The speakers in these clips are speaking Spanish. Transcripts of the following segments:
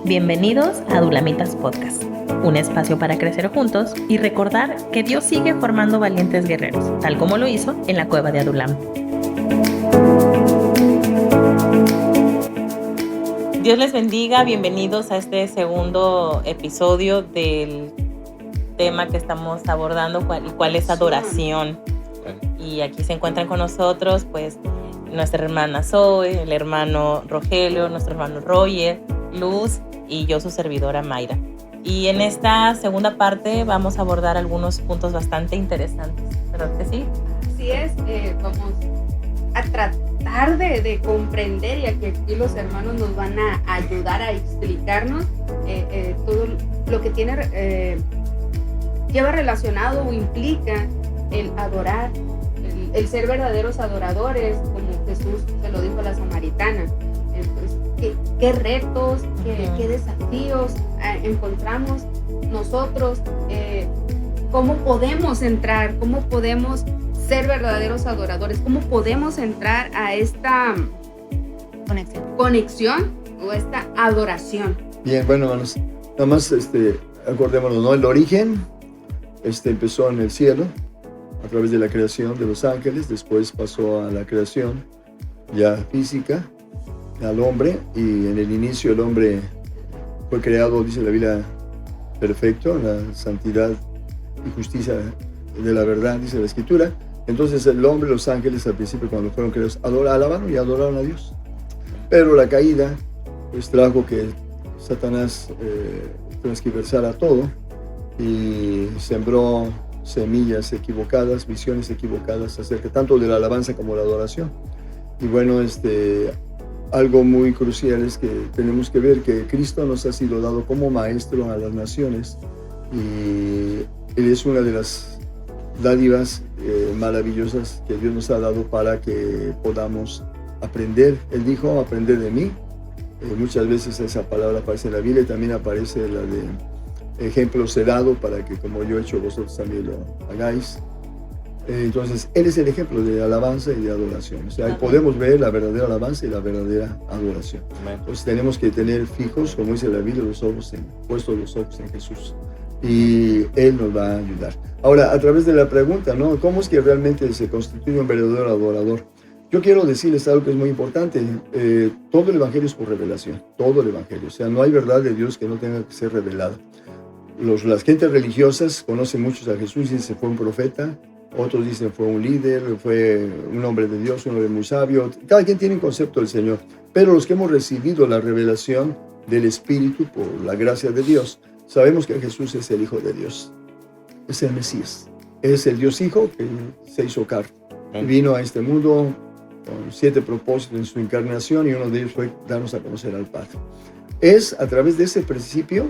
Bienvenidos a Adulamitas Podcast, un espacio para crecer juntos y recordar que Dios sigue formando valientes guerreros, tal como lo hizo en la cueva de Adulam. Dios les bendiga, bienvenidos a este segundo episodio del tema que estamos abordando, cuál es adoración. Y aquí se encuentran con nosotros pues nuestra hermana Zoe, el hermano Rogelio, nuestro hermano Roger, Luz y yo, su servidora Mayra. Y en esta segunda parte vamos a abordar algunos puntos bastante interesantes, ¿verdad que sí? Así es, vamos a tratar de comprender, y aquí los hermanos nos van a ayudar a explicarnos todo lo que lleva relacionado o implica el adorar, el ser verdaderos adoradores, como Jesús se lo dijo a la samaritana. Entonces, ¿qué retos, qué desafíos encontramos nosotros? ¿Cómo podemos entrar? ¿Cómo podemos ser verdaderos adoradores? ¿Cómo podemos entrar a esta conexión o esta adoración? Bien, bueno, hermanos, nada más acordémonos, ¿no? El origen empezó en el cielo, a través de la creación de los ángeles, después pasó a la creación ya física, al hombre, y en el inicio el hombre fue creado, dice la Biblia, perfecto, en la santidad y justicia de la verdad, dice la Escritura. Entonces el hombre y los ángeles al principio, cuando fueron creados, alabaron y adoraron a Dios. Pero la caída pues trajo que Satanás transgiversara todo y sembró semillas equivocadas, visiones equivocadas acerca tanto de la alabanza como de la adoración. Y bueno, algo muy crucial es que tenemos que ver que Cristo nos ha sido dado como maestro a las naciones, y Él es una de las dádivas maravillosas que Dios nos ha dado para que podamos aprender. Él dijo, aprender de mí. Muchas veces esa palabra aparece en la Biblia, y también aparece la de ejemplo serado, para que como yo he hecho vosotros también lo hagáis. Entonces, Él es el ejemplo de alabanza y de adoración. O sea, ahí podemos ver la verdadera alabanza y la verdadera adoración. Entonces, tenemos que tener fijos, como dice la Biblia, puestos los ojos en Jesús. Y Él nos va a ayudar. Ahora, a través de la pregunta, ¿no? ¿Cómo es que realmente se constituye un verdadero adorador? Yo quiero decirles algo que es muy importante. Todo el Evangelio es por revelación. Todo el Evangelio. O sea, no hay verdad de Dios que no tenga que ser revelada. Las gentes religiosas conocen muchos a Jesús y dicen fue un profeta. Otros dicen fue un líder, fue un hombre de Dios, un hombre muy sabio. Cada quien tiene un concepto del Señor. Pero los que hemos recibido la revelación del Espíritu por la gracia de Dios, sabemos que Jesús es el Hijo de Dios. Es el Mesías. Es el Dios Hijo que se hizo carne. Vino a este mundo con 7 propósitos en su encarnación, y uno de ellos fue darnos a conocer al Padre. Es a través de ese principio,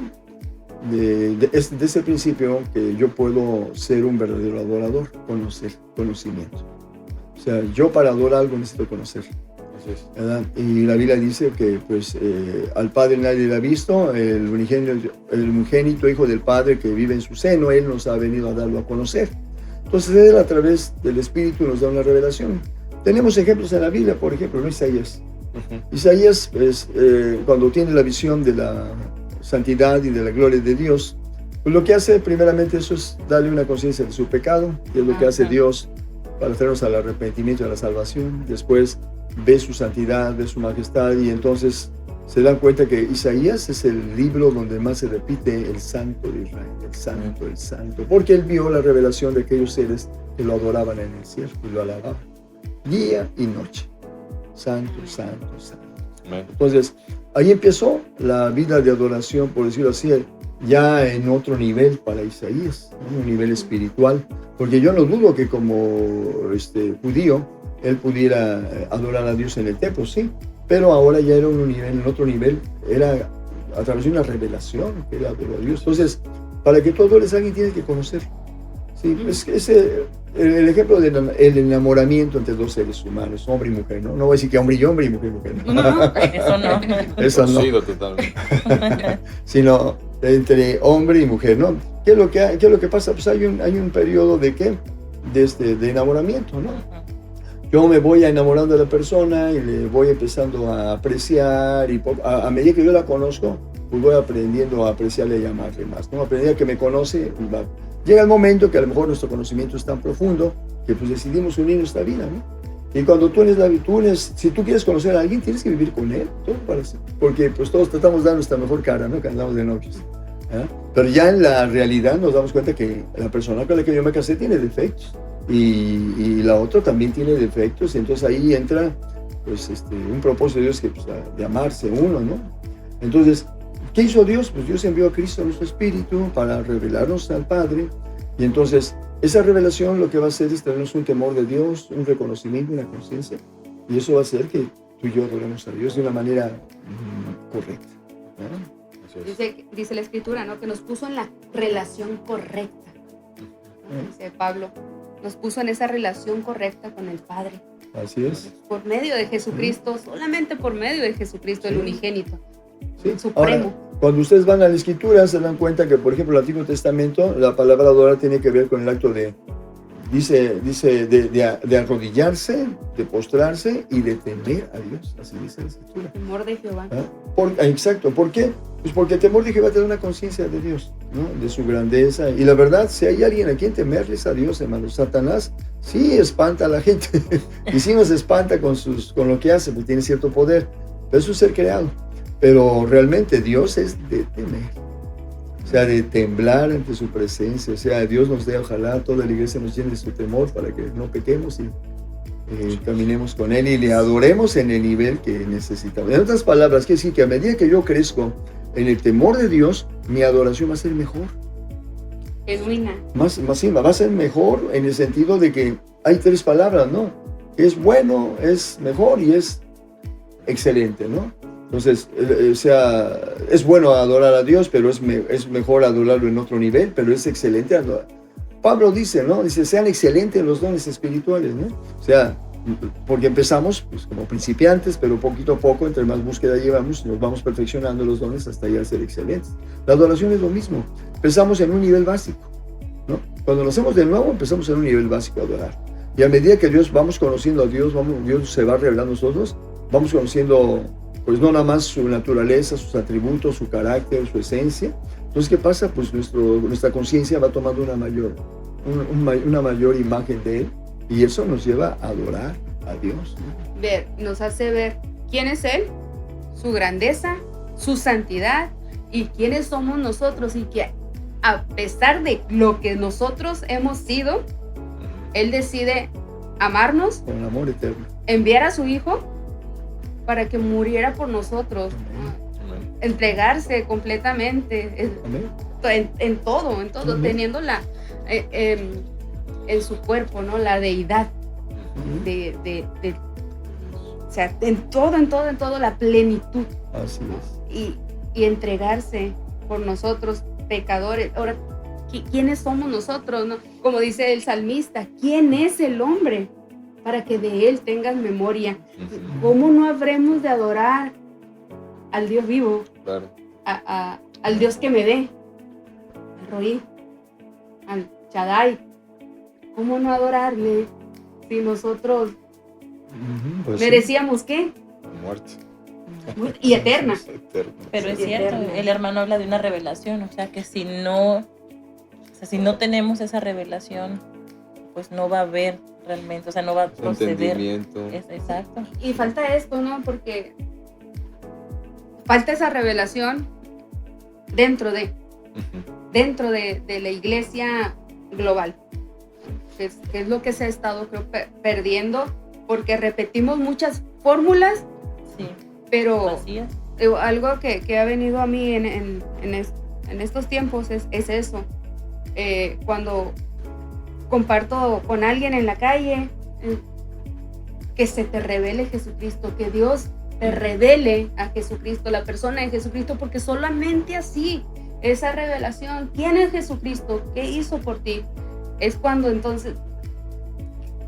de ese principio, que yo puedo ser un verdadero adorador, conocimiento. O sea, yo para adorar algo necesito conocer, ¿verdad? Y la Biblia dice que pues al Padre nadie le ha visto, el unigénito Hijo del Padre que vive en su seno, Él nos ha venido a darlo a conocer. Entonces Él, a través del Espíritu, nos da una revelación. Tenemos ejemplos en la Biblia, por ejemplo, en Isaías. Isaías, pues, cuando tiene la visión de la santidad y de la gloria de Dios, pues lo que hace primeramente eso es darle una conciencia de su pecado, y es lo que hace Dios para traernos al arrepentimiento y a la salvación. Después ve su santidad, ve su majestad, y entonces se dan cuenta que Isaías es el libro donde más se repite el Santo de Israel, el Santo, porque él vio la revelación de aquellos seres que lo adoraban en el cielo y lo alababan día y noche. Santo, santo, santo. Entonces, ahí empezó la vida de adoración, por decirlo así, ya en otro nivel para Isaías, ¿no? Un nivel espiritual, porque yo no dudo que como judío, él pudiera adorar a Dios en el templo, sí, pero ahora ya era en otro nivel, era a través de una revelación que él adoró a Dios. Entonces, para que tú adores a alguien tienes que conocer. Sí, es el ejemplo del enamoramiento entre dos seres humanos, hombre y mujer, ¿no? No voy a decir que hombre y hombre y mujer y mujer. No, eso no. Eso no. Sigo totalmente. Sino entre hombre y mujer, ¿no? ¿Qué es lo que pasa? Pues hay un periodo de enamoramiento, ¿no? Yo me voy enamorando de la persona y le voy empezando a apreciar, y a medida que yo la conozco, pues voy aprendiendo a apreciarle y amarle más, ¿no? A medida que me conoce, llega el momento que a lo mejor nuestro conocimiento es tan profundo que pues decidimos unir nuestra vida, ¿no? Y cuando si tú quieres conocer a alguien, tienes que vivir con él, todo parece. Porque pues todos tratamos de dar nuestra mejor cara, ¿no? Que andamos de novios. ¿Eh? Pero ya en la realidad nos damos cuenta que la persona con la que yo me casé tiene defectos. Y la otra también tiene defectos. Y entonces ahí entra pues, un propósito de Dios que, pues, de amarse uno, ¿no? Entonces, ¿qué hizo Dios? Pues Dios envió a Cristo a nuestro espíritu para revelarnos al Padre. Y entonces esa revelación lo que va a hacer es tenernos un temor de Dios, un reconocimiento, una conciencia. Y eso va a hacer que tú y yo adoremos a Dios de una manera correcta, ¿no? Dice la Escritura, ¿no? Que nos puso en la relación correcta. Dice Pablo, nos puso en esa relación correcta con el Padre. Así es. Por medio de Jesucristo, solamente por medio de Jesucristo, el unigénito, el supremo. Ahora, cuando ustedes van a la Escritura, se dan cuenta que, por ejemplo, el Antiguo Testamento, la palabra adorar tiene que ver con el acto de arrodillarse, de postrarse y de temer a Dios. Así dice la Escritura. Temor de Jehová. Exacto. ¿Por qué? Pues porque el temor de Jehová te da una conciencia de Dios, ¿no? De su grandeza. Y la verdad, si hay alguien a quien temerles a Dios, hermano, Satanás sí espanta a la gente. Y sí nos espanta con lo que hace, porque tiene cierto poder. Pero es un ser creado. Pero realmente Dios es de temer. O sea, de temblar ante su presencia. O sea, Dios nos dé, ojalá toda la iglesia nos llene de su temor para que no pequemos y caminemos con Él y le adoremos en el nivel que necesitamos. En otras palabras, quiere decir que a medida que yo crezco en el temor de Dios, mi adoración va a ser mejor. Genuina. Va a ser mejor en el sentido de que hay tres palabras, ¿no? Es bueno, es mejor y es excelente, ¿no? Entonces, es bueno adorar a Dios, pero es mejor adorarlo en otro nivel, pero es excelente adorar. Pablo dice, ¿no? Dice, sean excelentes los dones espirituales, ¿no? O sea, porque empezamos pues, como principiantes, pero poquito a poco, entre más búsqueda llevamos, nos vamos perfeccionando los dones hasta llegar a ser excelentes. La adoración es lo mismo. Empezamos en un nivel básico, ¿no? Cuando lo hacemos de nuevo, empezamos en un nivel básico a adorar. Y a medida que vamos conociendo a Dios, Dios se va revelando a nosotros, vamos conociendo, pues no nada más su naturaleza, sus atributos, su carácter, su esencia. Entonces, ¿qué pasa? Pues nuestra conciencia va tomando una mayor imagen de Él, y eso nos lleva a adorar a Dios, ¿no? Nos hace ver quién es Él, su grandeza, su santidad y quiénes somos nosotros, y que a pesar de lo que nosotros hemos sido, Él decide amarnos con amor eterno, enviar a su Hijo para que muriera por nosotros. Amén. Entregarse completamente. Amén. En todo, Amén. Teniendo en su cuerpo, ¿no? La deidad. O sea, en todo la plenitud. Así es. Y entregarse por nosotros, pecadores. Ahora, ¿quiénes somos nosotros, no? Como dice el salmista, ¿quién es el hombre para que de él tengas memoria? ¿Cómo no habremos de adorar al Dios vivo? Claro. Al Dios que me ve, al Roí, al Shaddai. ¿Cómo no adorarle si nosotros pues merecíamos sí. ¿Qué? Muerte. Y eterna. Pero es cierto, el hermano habla de una revelación, o sea que si no tenemos esa revelación, pues no va a haber realmente, o sea, no va a proceder. Exacto. Y falta esto, ¿no? Porque falta esa revelación dentro de la iglesia global, que es lo que se ha estado, creo, perdiendo, porque repetimos muchas fórmulas, sí, pero vacías. Algo que ha venido a mí en estos tiempos es eso. Cuando comparto con alguien en la calle, que se te revele Jesucristo, que Dios te revele a Jesucristo, la persona de Jesucristo, porque solamente así, esa revelación, ¿quién es Jesucristo? ¿Qué hizo por ti? Es cuando entonces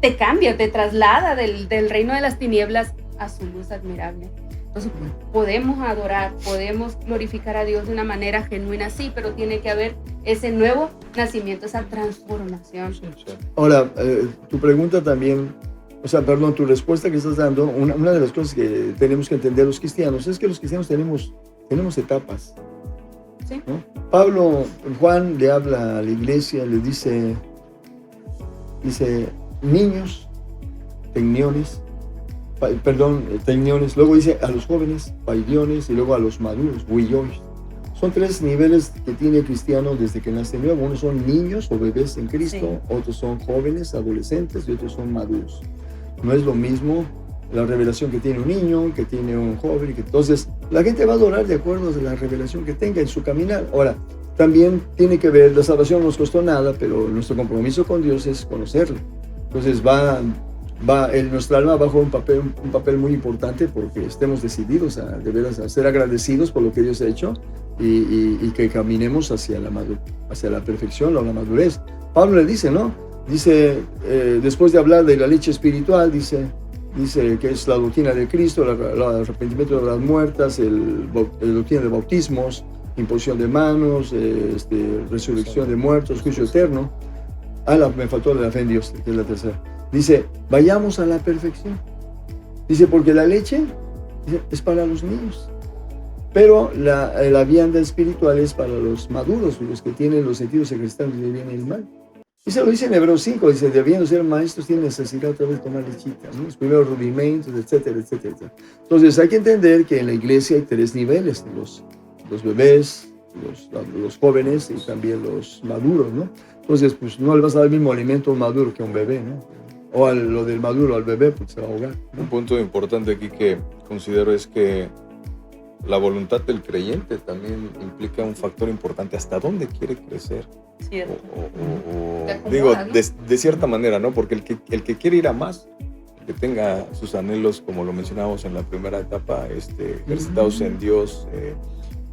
te cambia, te traslada del reino de las tinieblas a su luz admirable. Entonces podemos adorar, podemos glorificar a Dios de una manera genuina, sí, pero tiene que haber ese nuevo nacimiento, esa transformación. Ahora, tu pregunta también, tu respuesta que estás dando, una de las cosas que tenemos que entender los cristianos es que los cristianos tenemos etapas. Sí. ¿no? Juan le habla a la iglesia, le dice niños, tegniones, luego dice a los jóvenes, paidiones, y luego a los maduros, huillois. Son 3 niveles que tiene el cristiano desde que nace nuevo. Unos son niños o bebés en Cristo, otros son jóvenes, adolescentes, y otros son maduros. No es lo mismo la revelación que tiene un niño, que tiene un joven. Entonces, la gente va a adorar de acuerdo a la revelación que tenga en su caminar. Ahora, también tiene que ver, la salvación no nos costó nada, pero nuestro compromiso con Dios es conocerlo. Entonces, nuestra alma va a jugar un papel muy importante porque estemos decididos a ser agradecidos por lo que Dios ha hecho y que caminemos hacia la perfección o la madurez. Pablo le dice, ¿no? Dice, después de hablar de la leche espiritual, dice que es la doctrina de Cristo, el arrepentimiento de las muertas, la doctrina de bautismos, imposición de manos, resurrección de muertos, juicio eterno. Me faltó la fe en Dios, que es la tercera. Dice, vayamos a la perfección. Dice, porque la leche es para los niños, pero la vianda espiritual es para los maduros, los que tienen los sentidos ejercitados del bien y el mal. Y se lo dice en Hebreos 5, dice, debiendo ser maestros, tienen necesidad otra vez de tomar lechita, ¿no? Los primeros rudimentos, etcétera, etcétera. Entonces hay que entender que en la iglesia hay 3 niveles, los bebés, los jóvenes y también los maduros, ¿no? Entonces, pues no le vas a dar el mismo alimento a un maduro que a un bebé, ¿no? O lo del maduro al bebé, pues se va a ahogar, ¿no? Un punto importante aquí que considero es que la voluntad del creyente también implica un factor importante, hasta dónde quiere crecer. Cierto. Digo, de cierta manera, ¿no? Porque el que quiere ir a más, que tenga sus anhelos, como lo mencionábamos en la primera etapa, ejercitados en Dios,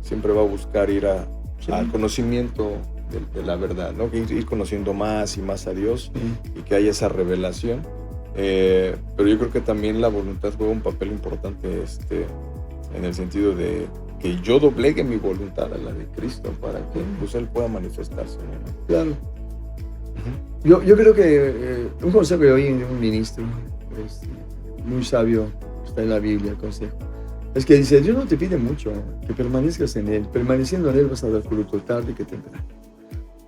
siempre va a buscar ir al conocimiento de la verdad, ¿no? Ir conociendo más y más a Dios y que haya esa revelación. Pero yo creo que también la voluntad juega un papel importante en el sentido de que yo doblegue mi voluntad a la de Cristo para que pues, Él pueda manifestarse, ¿no? Claro. Yo creo que un consejo que oí de un ministro muy sabio, está en la Biblia el consejo, es que dice, Dios no te pide mucho, que permanezcas en Él. Permaneciendo en Él vas a dar fruto tarde que temprano.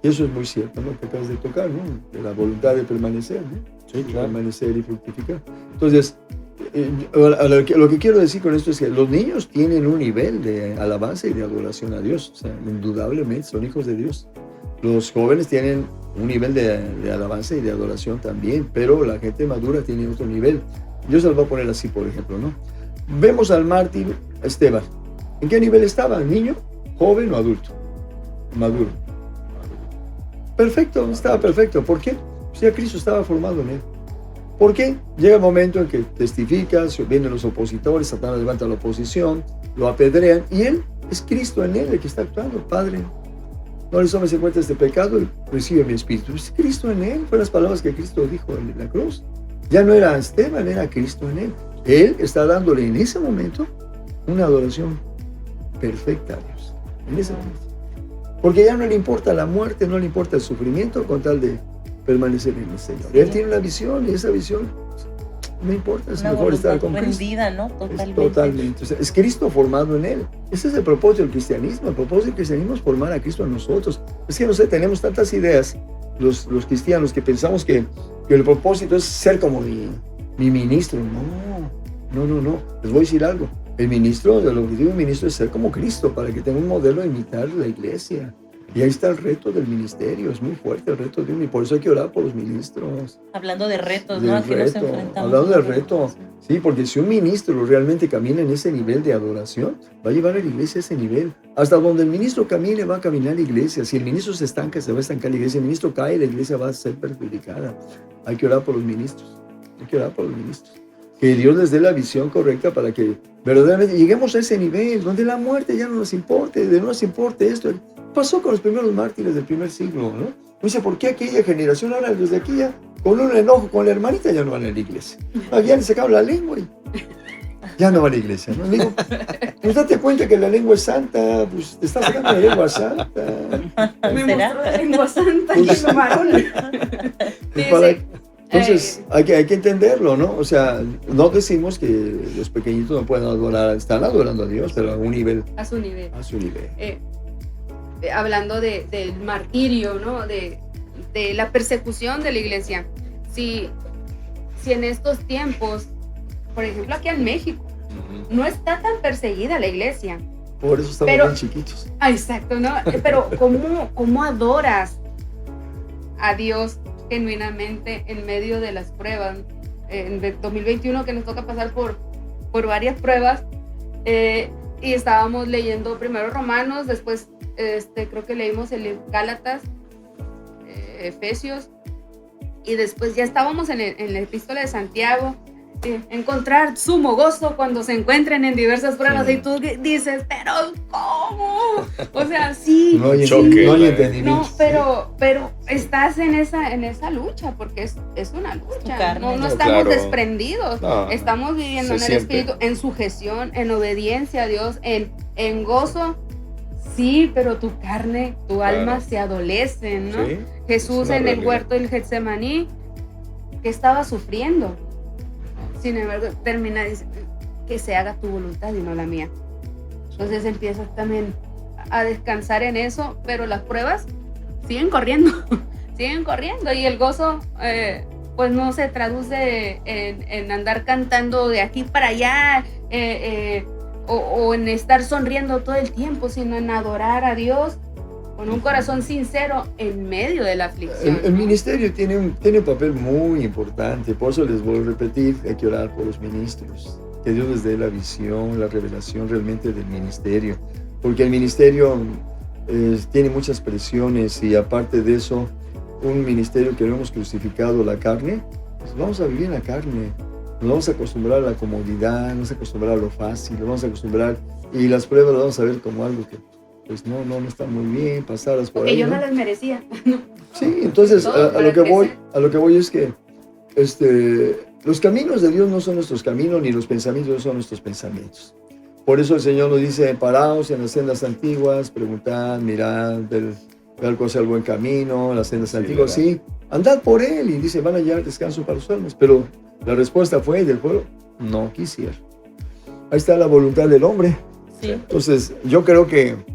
Y eso es muy cierto, ¿no? Que acabas de tocar, ¿no? De la voluntad de permanecer, ¿no? Sí, claro. Permanecer y fructificar. Entonces, lo que quiero decir con esto es que los niños tienen un nivel de alabanza y de adoración a Dios. O sea, indudablemente son hijos de Dios. Los jóvenes tienen un nivel de alabanza y de adoración también, pero la gente madura tiene otro nivel. Yo se los voy a poner así, por ejemplo, ¿no? Vemos al mártir Esteban. ¿En qué nivel estaba? ¿Niño, joven o adulto? Maduro. Perfecto, estaba perfecto. ¿Por qué? Pues ya Cristo estaba formado en él. ¿Por qué? Llega el momento en que testifica, vienen los opositores, Satanás levanta la oposición, lo apedrean, y él es Cristo en él el que está actuando. Padre, no les tomes en cuenta este pecado, recibe mi espíritu. Es Cristo en él, fueron las palabras que Cristo dijo en la cruz. Ya no era Esteban, era Cristo en él. Él está dándole en ese momento una adoración perfecta a Dios. En ese momento. Porque ya no le importa la muerte, no le importa el sufrimiento con tal de permanecer en el Señor. Sí. Él tiene una visión y esa visión no importa, es mejor estar con Cristo. ¿No? Totalmente. Totalmente. O sea, es Cristo formado en él. Ese es el propósito del cristianismo. El propósito del cristianismo es formar a Cristo en nosotros. Es que no sé, tenemos tantas ideas, los cristianos, que pensamos que el propósito es ser como mi ministro. No. Les voy a decir algo. El objetivo del ministro es ser como Cristo, para que tenga un modelo a imitar la iglesia. Y ahí está el reto del ministerio, es muy fuerte el reto de uno, y por eso hay que orar por los ministros. Hablando de retos, ¿no? Aquí nos enfrentamos. Hablando de reto, sí, porque si un ministro realmente camina en ese nivel de adoración, va a llevar a la iglesia a ese nivel. Hasta donde el ministro camine, va a caminar la iglesia. Si el ministro se estanca, se va a estancar la iglesia. Si el ministro cae, la iglesia va a ser perjudicada. Hay que orar por los ministros. Que Dios les dé la visión correcta para que verdaderamente lleguemos a ese nivel donde la muerte ya no nos importe, no nos importe esto. Pasó con los primeros mártires del primer siglo, ¿no? Dice, ¿por qué aquella generación ahora desde aquí ya, con un enojo con la hermanita, ya no van a la iglesia? Ya le sacaron la lengua y ya no van a la iglesia, ¿no? Digo, pues date cuenta que la lengua es santa, pues te está sacando la lengua santa. Me mostró la lengua santa y pues, varón. Entonces, hay que entenderlo, ¿no? O sea, no decimos que los pequeñitos no pueden adorar, están adorando a Dios, pero a un nivel. A su nivel. hablando del martirio, ¿no? De la persecución de la iglesia. Si en estos tiempos, por ejemplo aquí en México, no está tan perseguida la iglesia. Por eso estamos bien chiquitos. Exacto, ¿no? Pero ¿cómo adoras a Dios genuinamente en medio de las pruebas? En 2021 que nos toca pasar por varias pruebas, y estábamos leyendo primero Romanos, después creo que leímos el Gálatas, Efesios, y después ya estábamos en la epístola de Santiago. Encontrar sumo gozo cuando se encuentren en diversas pruebas, y tú dices, pero ¿cómo? O sea, sí, no hay entendimiento. No, pero estás en esa lucha, porque es una lucha, no estamos claro. Desprendidos, estamos viviendo en el Espíritu, en sujeción, en obediencia a Dios, en gozo. Sí, pero tu carne, tu alma se adolecen, ¿no? Sí, Jesús en el huerto del Getsemaní, que estaba sufriendo. Sin embargo, termina diciendo que se haga tu voluntad y no la mía. Entonces empiezas también a descansar en eso, pero las pruebas siguen corriendo, y el gozo pues no se traduce en andar cantando de aquí para allá, o en estar sonriendo todo el tiempo, sino en adorar a Dios con un corazón sincero en medio de la aflicción. El ministerio tiene un papel muy importante, por eso les voy a repetir, hay que orar por los ministros, que Dios les dé la visión, la revelación realmente del ministerio, porque el ministerio tiene muchas presiones, y aparte de eso, un ministerio que no hemos crucificado la carne, pues vamos a vivir en la carne, nos vamos a acostumbrar a la comodidad, nos vamos a acostumbrar a lo fácil, nos vamos a acostumbrar, y las pruebas las vamos a ver como algo que pues no está muy bien, pasarlas por porque ahí. Porque yo no las merecía. Sí, entonces a lo que voy es que los caminos de Dios no son nuestros caminos, ni los pensamientos de Dios son nuestros pensamientos. Por eso el Señor nos dice, paraos en las sendas antiguas, preguntad, mirad, ver cuál sea el buen camino, las sendas antiguas, sí, andad por él, y dice, van a hallar descanso para los almas. Pero la respuesta fue del pueblo, no quisiera. Ahí está la voluntad del hombre. Sí. Entonces, yo creo que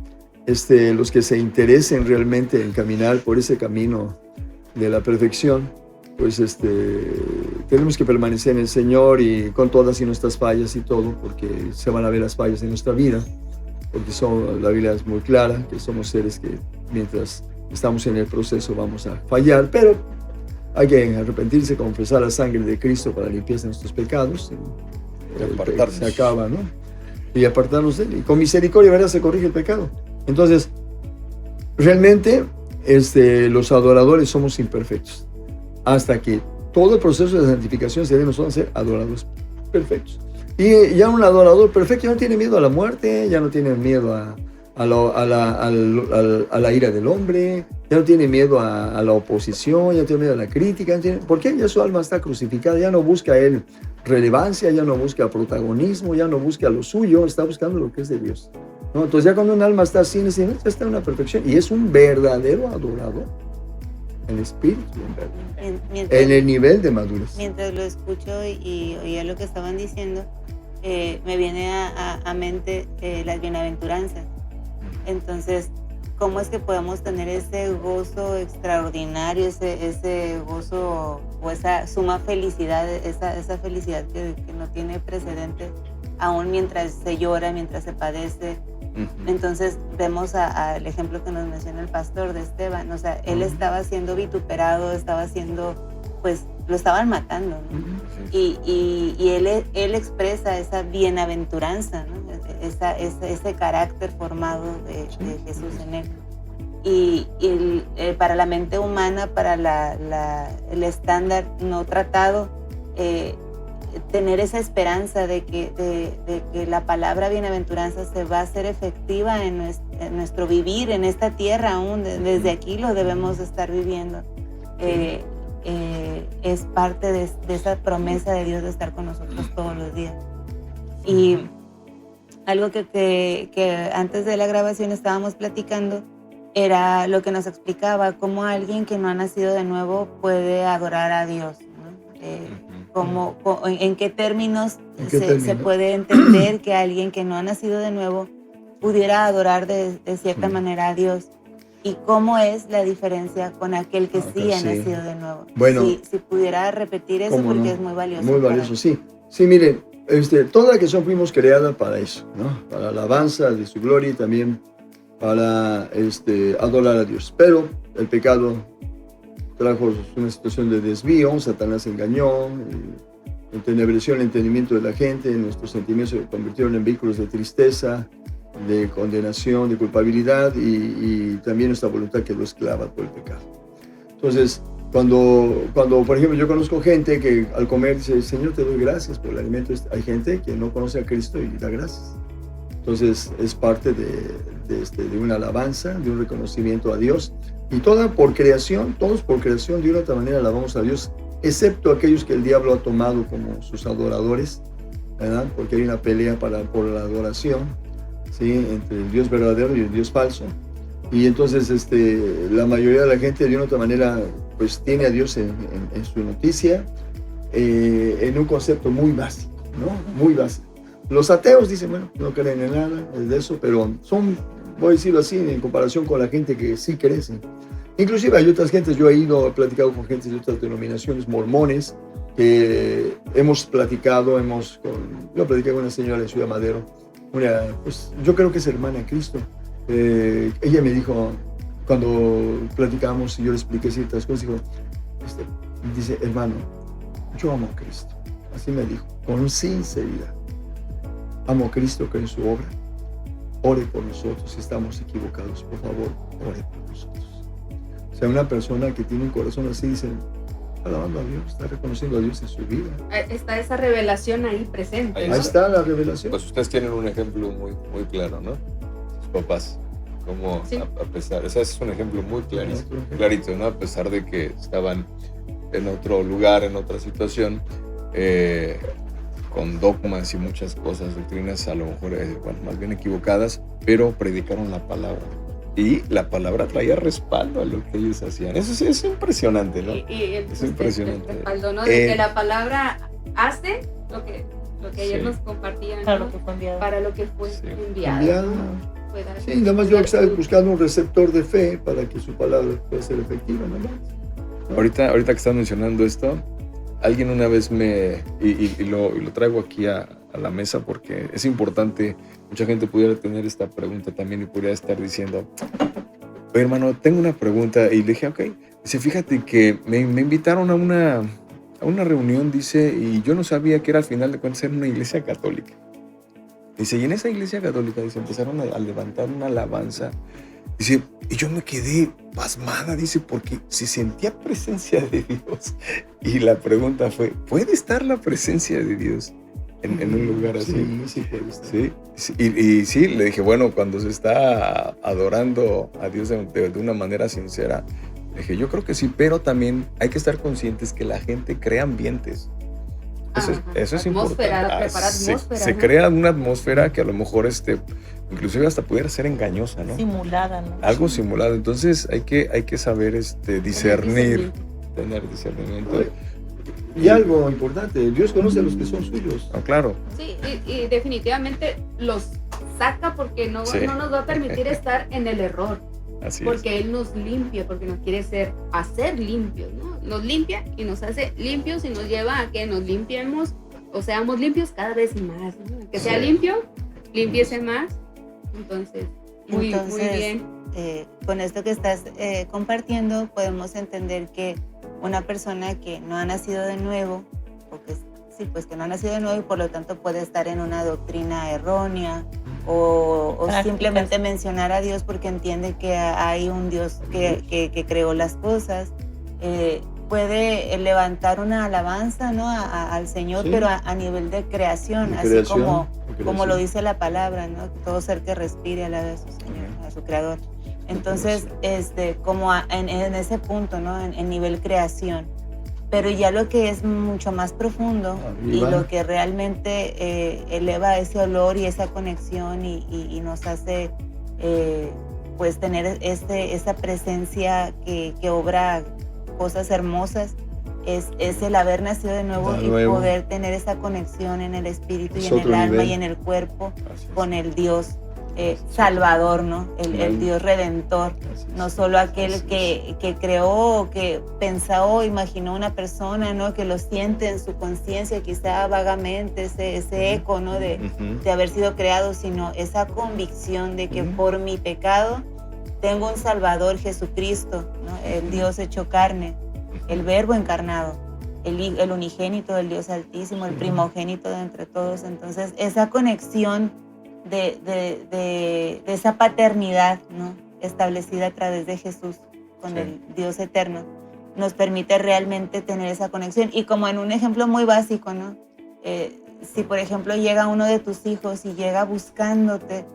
los que se interesen realmente en caminar por ese camino de la perfección, pues tenemos que permanecer en el Señor, y con todas y nuestras fallas y todo, porque se van a ver las fallas en nuestra vida, porque la Biblia es muy clara, que somos seres que mientras estamos en el proceso vamos a fallar, pero hay que arrepentirse, confesar la sangre de Cristo para limpieza de nuestros pecados, y se acaba, ¿no? Y apartarnos de él, y con misericordia, ¿verdad?, se corrige el pecado. Entonces, realmente los adoradores somos imperfectos, hasta que todo el proceso de santificación se debe nosotros ser adoradores perfectos. Y ya un adorador perfecto ya no tiene miedo a la muerte, ya no tiene miedo a la ira del hombre, ya no tiene miedo a la oposición, ya no tiene miedo a la crítica. ¿Por qué? Ya su alma está crucificada, ya no busca él relevancia, ya no busca protagonismo, ya no busca lo suyo, está buscando lo que es de Dios, ¿no? Entonces ya cuando un alma está así, ya está en una perfección, y es un verdadero adorador, el espíritu, en el nivel de madurez. Mientras lo escucho y oía lo que estaban diciendo, me viene a mente las bienaventuranzas. Entonces, ¿cómo es que podemos tener ese gozo extraordinario, ese gozo o esa suma felicidad, esa felicidad que no tiene precedente, aún mientras se llora, mientras se padece? Entonces vemos el ejemplo que nos menciona el pastor de Esteban, o sea, él estaba siendo vituperado, pues lo estaban matando, ¿no? Y él expresa esa bienaventuranza, ¿no? Ese carácter formado de Jesús en él. Y para la mente humana, para el estándar no tratado, tener esa esperanza de que la palabra bienaventuranza se va a hacer efectiva en nuestro vivir en esta tierra, aún desde aquí lo debemos estar viviendo. Es parte de esa promesa de Dios de estar con nosotros todos los días. Y algo que antes de la grabación estábamos platicando era lo que nos explicaba, cómo alguien que no ha nacido de nuevo puede adorar a Dios, ¿no? ¿En qué términos se puede entender que alguien que no ha nacido de nuevo pudiera adorar de cierta manera a Dios. ¿Y cómo es la diferencia con aquel que sí ha nacido de nuevo? Bueno, si pudiera repetir eso, porque es muy valioso. Muy valioso, sí. Sí, miren, toda la creación fuimos creada para eso, ¿no? Para alabanza de su gloria y también para adorar a Dios. Pero el pecado trajo una situación de desvío, Satanás engañó, entenebreció el entendimiento de la gente, nuestros sentimientos se convirtieron en vehículos de tristeza, de condenación, de culpabilidad y también nuestra voluntad quedó esclava por el pecado. Entonces, cuando, por ejemplo, yo conozco gente que al comer dice, Señor, te doy gracias por el alimento. Hay gente que no conoce a Cristo y da gracias. Entonces, es parte de una alabanza, de un reconocimiento a Dios. Y todos por creación, de una u otra manera alabamos a Dios, excepto aquellos que el diablo ha tomado como sus adoradores, ¿verdad? Porque hay una pelea por la adoración, ¿sí? Entre el Dios verdadero y el Dios falso. Y entonces la mayoría de la gente de una u otra manera pues tiene a Dios en su noticia, en un concepto muy básico, ¿no? Muy básico. Los ateos dicen, bueno, no creen en nada de eso, pero son, voy a decirlo así, en comparación con la gente que sí cree. Inclusive hay otras gentes, yo he platicado con gente de otras denominaciones, mormones, que hemos platicado, yo platiqué con una señora de Ciudad Madero, pues yo creo que es hermana de Cristo. Ella me dijo, cuando platicamos y yo le expliqué ciertas cosas, dice, hermano, yo amo a Cristo. Así me dijo, con sinceridad. Amo a Cristo, creo en su obra. Ore por nosotros si estamos equivocados, por favor, ore por nosotros. O sea, una persona que tiene un corazón así dice, alabando a Dios, está reconociendo a Dios en su vida. Está esa revelación ahí presente, ¿no? Ahí está la revelación. Pues ustedes tienen un ejemplo muy, muy claro, ¿no? Sus papás, como sí. a pesar, ese es un ejemplo muy clarito, ¿no? A pesar de que estaban en otro lugar, en otra situación, con dogmas y muchas cosas, doctrinas a lo mejor, más bien equivocadas, pero predicaron la palabra. Y la palabra traía respaldo a lo que ellos hacían. Eso sí es impresionante, ¿no? Es impresionante. El respaldo, ¿no? De que la palabra hace lo que ayer nos compartían, para ¿no? lo que fue enviado. Para lo que fue enviado. Sí, nada más yo estaba buscando un receptor de fe para que su palabra pueda ser efectiva, ¿no? Ahorita que estás mencionando esto, alguien una vez y lo traigo aquí a la mesa porque es importante, mucha gente pudiera tener esta pregunta también y podría estar diciendo, oye, hermano, tengo una pregunta, y le dije, ok, dice, fíjate que me invitaron a una reunión, dice, y yo no sabía que era al final de cuentas era una iglesia católica. Dice, y en esa iglesia católica, dice, empezaron a levantar una alabanza. Dice, y yo me quedé pasmada, dice, porque se sentía presencia de Dios. Y la pregunta fue, ¿puede estar la presencia de Dios en un lugar así? Sí, puede estar. Sí. Y sí, le dije, bueno, cuando se está adorando a Dios de una manera sincera, le dije, yo creo que sí, pero también hay que estar conscientes que la gente crea ambientes. Eso es importante. Prepara atmósfera. Se crea una atmósfera que a lo mejor inclusive hasta pudiera ser engañosa, ¿no? Simulada, ¿no? Algo simulado. Entonces hay que saber discernir, tener discernimiento. Y algo importante, Dios conoce a los que son suyos. No, claro. Sí, y definitivamente los saca porque no nos va a permitir estar en el error. Así porque es. Él nos limpia, porque nos quiere hacer limpios, ¿no? Nos limpia y nos hace limpios y nos lleva a que nos limpiemos o seamos limpios cada vez más, ¿no? Que sea limpio, limpiese más. Entonces, muy bien. Con esto que estás compartiendo, podemos entender que una persona que no ha nacido de nuevo, que no ha nacido de nuevo y por lo tanto puede estar en una doctrina errónea o simplemente mencionar a Dios porque entiende que hay un Dios que creó las cosas, puede levantar una alabanza, ¿no? al Señor, sí. Pero a nivel de creación, así como lo dice la palabra, ¿no? Todo ser que respire alabe a su Señor, a su Creador. Entonces, como en ese punto, ¿no? En nivel creación. Pero ya lo que es mucho más profundo y lo que realmente eleva ese olor y esa conexión y nos hace pues tener esa presencia que obra cosas hermosas es el haber nacido de nuevo y poder tener esa conexión en el espíritu y en el alma y en el cuerpo con el Dios Salvador, ¿no? El Dios Redentor, no solo aquel que creó, que pensó, imaginó una persona, ¿no? Que lo siente en su conciencia, quizá vagamente, ese eco, ¿no? De haber sido creado, sino esa convicción de que por mi pecado tengo un Salvador, Jesucristo, ¿no? El Dios hecho carne, el Verbo encarnado, el unigénito del Dios Altísimo, el primogénito de entre todos. Entonces, esa conexión de esa paternidad, ¿no? Establecida a través de Jesús con el Dios eterno, nos permite realmente tener esa conexión. Y como en un ejemplo muy básico, ¿no? Si por ejemplo llega uno de tus hijos y llega buscándote,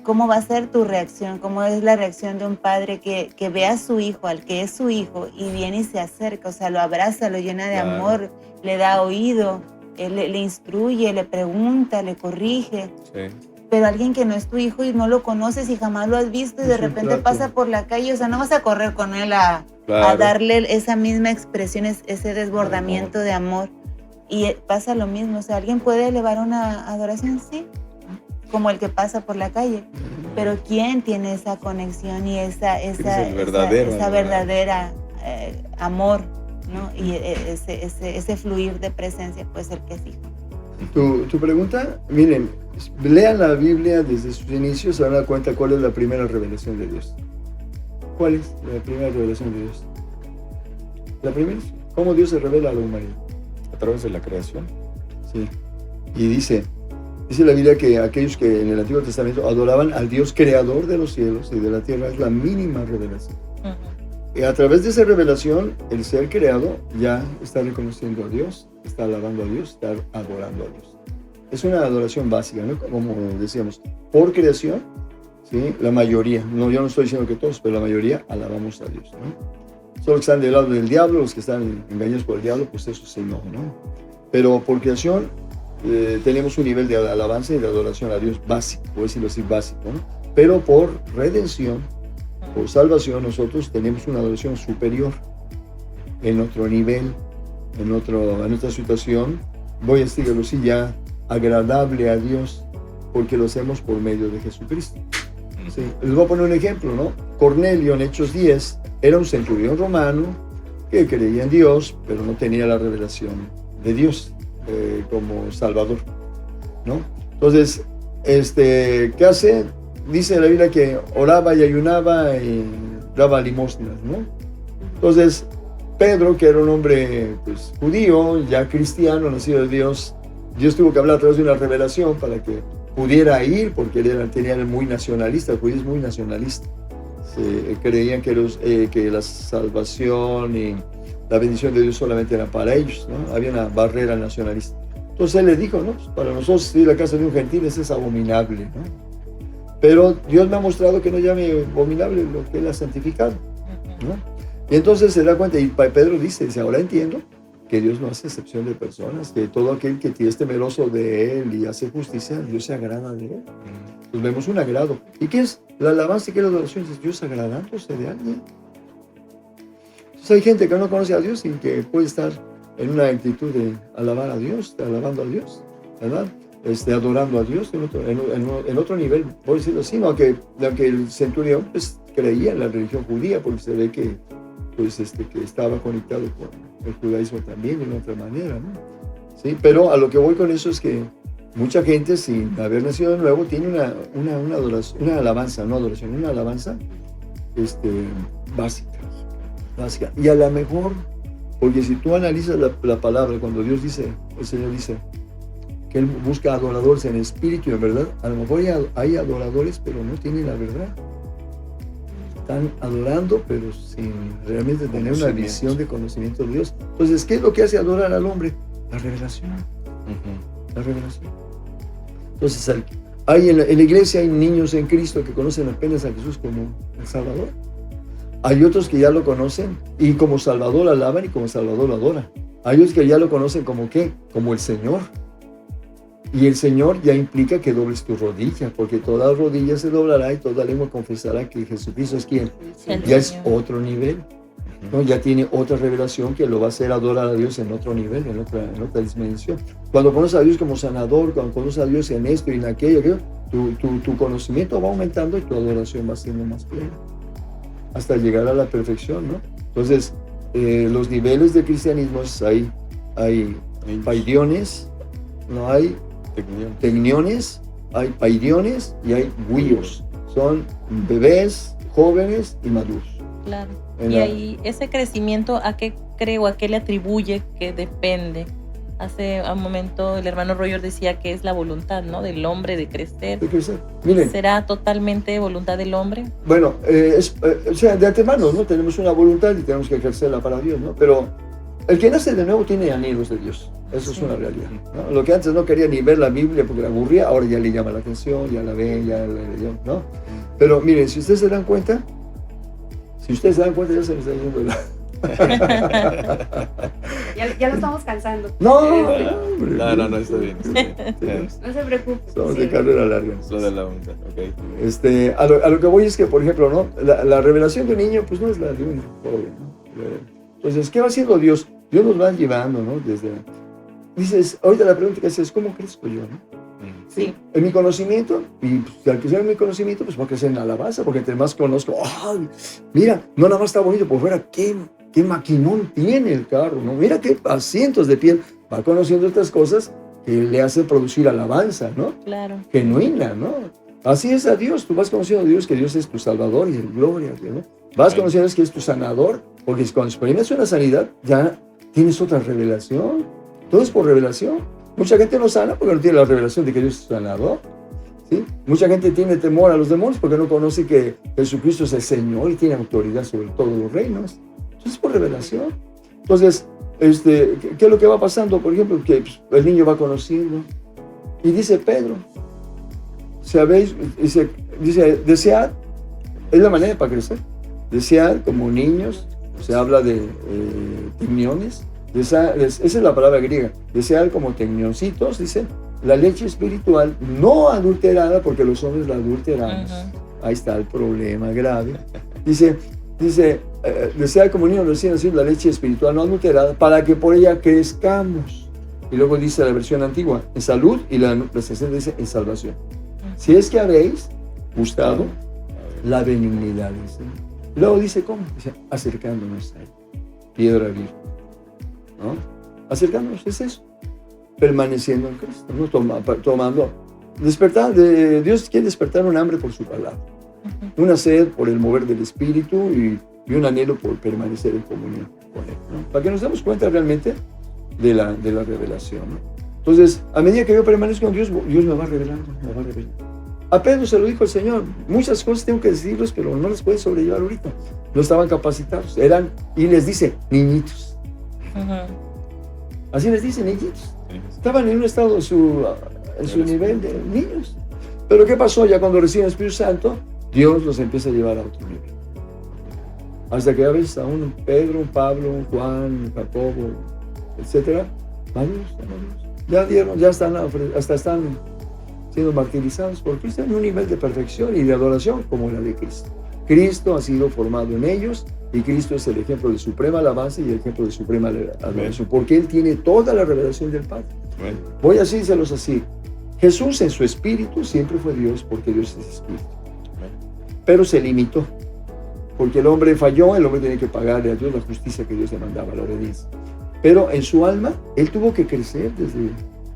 ¿cómo va a ser tu reacción? ¿Cómo es la reacción de un padre que ve a su hijo, al que es su hijo, y viene y se acerca? O sea, lo abraza, lo llena de amor, le da oído, le instruye, le pregunta, le corrige. Sí. Pero alguien que no es tu hijo y no lo conoces y jamás lo has visto y de repente pasa por la calle, o sea, no vas a correr con él a darle esa misma expresión, ese desbordamiento de amor. Y pasa lo mismo, o sea, alguien puede elevar una adoración, sí, como el que pasa por la calle, pero ¿quién tiene esa conexión y esa verdadera amor, ¿no? Y ese fluir de presencia, pues el que es hijo. Tu pregunta, miren, lean la Biblia desde sus inicios, se van a dar cuenta cuál es la primera revelación de Dios. ¿Cuál es la primera revelación de Dios? La primera es cómo Dios se revela a la humanidad. A través de la creación. Sí. Y dice la Biblia que aquellos que en el Antiguo Testamento adoraban al Dios creador de los cielos y de la tierra es la mínima revelación. Y a través de esa revelación, el ser creado ya está reconociendo a Dios, está alabando a Dios, está adorando a Dios. Es una adoración básica, ¿no? Como decíamos, por creación, ¿sí? La mayoría, no, yo no estoy diciendo que todos, pero la mayoría alabamos a Dios, ¿no? Solo que están del lado del diablo, los que están engañados por el diablo, pues eso sí, no. Pero por creación tenemos un nivel de alabanza y de adoración a Dios básico, puedo decirlo así, básico, ¿no? Pero por redención, por salvación, nosotros tenemos una adoración superior en otro nivel, en nuestra situación, voy a decirlo así, ya agradable a Dios, porque lo hacemos por medio de Jesucristo. Sí. Les voy a poner un ejemplo, ¿no? Cornelio en Hechos 10 era un centurión romano que creía en Dios, pero no tenía la revelación de Dios como Salvador, ¿no? Entonces, ¿qué hace? Dice la Biblia que oraba y ayunaba y daba limosnas, ¿no? Entonces, Pedro, que era un hombre pues, judío, ya cristiano, nacido de Dios tuvo que hablar a través de una revelación para que pudiera ir, porque él era muy nacionalista, el judío es muy nacionalista. Creían que la salvación y la bendición de Dios solamente era para ellos, ¿no? Había una barrera nacionalista. Entonces él le dijo, ¿no? Pues para nosotros ir a la casa de un gentil es abominable, ¿no? Pero Dios me ha mostrado que no llame abominable lo que él ha santificado, ¿no? Y entonces se da cuenta, y Pedro dice, ahora entiendo que Dios no hace excepción de personas, que todo aquel que es temeroso de Él y hace justicia, Dios se agrada de Él. Pues vemos un agrado. ¿Y qué es la alabanza y qué es la adoración? Es Dios agradándose de alguien. Entonces hay gente que no conoce a Dios y que puede estar en una actitud de alabar a Dios, alabando a Dios, ¿verdad? Adorando a Dios en otro nivel, por decirlo así, ¿no? Aunque el centurión pues, creía en la religión judía, porque se ve que estaba conectado con el judaísmo también de una otra manera, ¿no? ¿Sí? Pero a lo que voy con eso es que mucha gente sin haber nacido de nuevo tiene una alabanza básica. Y a lo mejor, porque si tú analizas la palabra, cuando el Señor dice que Él busca adoradores en espíritu y en verdad, a lo mejor hay adoradores, pero no tienen la verdad. Están adorando, pero sin realmente tener una visión de conocimiento de Dios. Entonces, ¿qué es lo que hace adorar al hombre? La revelación. La revelación. Entonces, en la iglesia hay niños en Cristo que conocen apenas a Jesús como el Salvador. Hay otros que ya lo conocen y como Salvador alaban y como Salvador lo adoran. Hay otros que ya lo conocen como ¿qué? Como el Señor. Y el Señor ya implica que dobles tu rodilla, porque toda rodilla se doblará y toda lengua confesará que Jesucristo es quien. Ya es otro nivel. ¿no? Ya tiene otra revelación que lo va a hacer adorar a Dios en otro nivel, en otra dimensión. Cuando conoces a Dios como sanador, cuando conoces a Dios en esto y en aquello, tu conocimiento va aumentando y tu adoración va siendo más plena, hasta llegar a la perfección, ¿no? Entonces, los niveles de cristianismo hay paidiones, no hay tecniones, hay paidiones y hay huíos. Son bebés, jóvenes y maduros. Claro. Y ahí ese crecimiento, ¿a qué creo, a qué le atribuye que depende? Hace un momento el hermano Roger decía que es la voluntad, ¿no? Del hombre de crecer. Miren, ¿será totalmente voluntad del hombre? Bueno, o sea, de antemano, ¿no? Tenemos una voluntad y tenemos que ejercerla para Dios, ¿no? Pero el que nace de nuevo tiene anhelos de Dios. Eso es una realidad, ¿no? Lo que antes no quería ni ver la Biblia porque la aburría, ahora ya le llama la atención, ya la ve, ya la leyó, ¿no? Pero miren, si ustedes se dan cuenta, ya se me está yendo la... ya lo estamos cansando. No, está bien. No se preocupe. Somos de carrera larga. Lo de la onda, ok. A lo que voy es que, por ejemplo, ¿no? La revelación de un niño, pues no es la de un joven, ¿no? Entonces, ¿qué va haciendo Dios? Dios nos va llevando, ¿no? Dices, ahorita la pregunta que haces es, ¿cómo crezco yo, no? Sí. En mi conocimiento, y pues, al crecer en mi conocimiento, pues va a crecer en alabanza, porque entre más conozco, ¡oh! Mira, no nada más está bonito por fuera, qué maquinón tiene el carro, ¿no? Mira qué asientos de piel. Va conociendo estas cosas que le hacen producir alabanza, ¿no? Claro. Genuina, ¿no? Así es a Dios, tú vas conociendo a Dios, que Dios es tu Salvador y el gloria, ¿no? Vas conociendo a Dios que es tu sanador, porque cuando experimentas una sanidad, ya tienes otra revelación. Todo es por revelación. Mucha gente no sana porque no tiene la revelación de que Dios es sanador, ¿sí? Mucha gente tiene temor a los demonios porque no conoce que Jesucristo es el Señor y tiene autoridad sobre todos los reinos. Entonces, por revelación. Entonces, ¿qué es lo que va pasando? Por ejemplo, que pues, el niño va conociendo. Y dice Pedro, dice, desead, es la manera para crecer. Desead como niños, se habla de tecniones. Esa es la palabra griega. Desear como tecnioncitos, dice, la leche espiritual no adulterada, porque los hombres la adulteramos. Ahí está el problema grave. Dice, desear como niños recién nacidos la leche espiritual no adulterada, para que por ella crezcamos. Y luego dice la versión antigua, en salud, y la 60 dice, en salvación. Si es que habéis gustado la benignidad, dice. Luego dice, ¿cómo? Dice, acercándonos a él. Piedra viva. ¿No? Acercándonos, es eso. Permaneciendo en Cristo, ¿no? Tomando. Despertar, Dios quiere despertar un hambre por su palabra. Una sed por el mover del Espíritu y un anhelo por permanecer en comunión con Él, ¿no? Para que nos demos cuenta realmente de la revelación, ¿no? Entonces, a medida que yo permanezco con Dios, Dios me va revelando, A Pedro se lo dijo el Señor, muchas cosas tengo que decirles, pero no las pueden sobrellevar ahorita. No estaban capacitados, y les dice, niñitos. Así les dice, niñitos. Estaban en un estado en su nivel de niños. Pero ¿qué pasó? Ya cuando reciben el Espíritu Santo, Dios los empieza a llevar a otro nivel. Hasta que ya ves a un Pedro, un Pablo, un Juan, un Jacobo, etc. Ya están siendo martirizados por Cristo en un nivel de perfección y de adoración como la de Cristo. Cristo ha sido formado en ellos y Cristo es el ejemplo de suprema alabanza y el ejemplo de suprema adoración, porque Él tiene toda la revelación del Padre. Voy a decírselos así. Jesús en su espíritu siempre fue Dios, porque Dios es espíritu. Pero se limitó, porque el hombre falló, el hombre tenía que pagarle a Dios la justicia que Dios demandaba, la obediencia. Pero en su alma, Él tuvo que crecer desde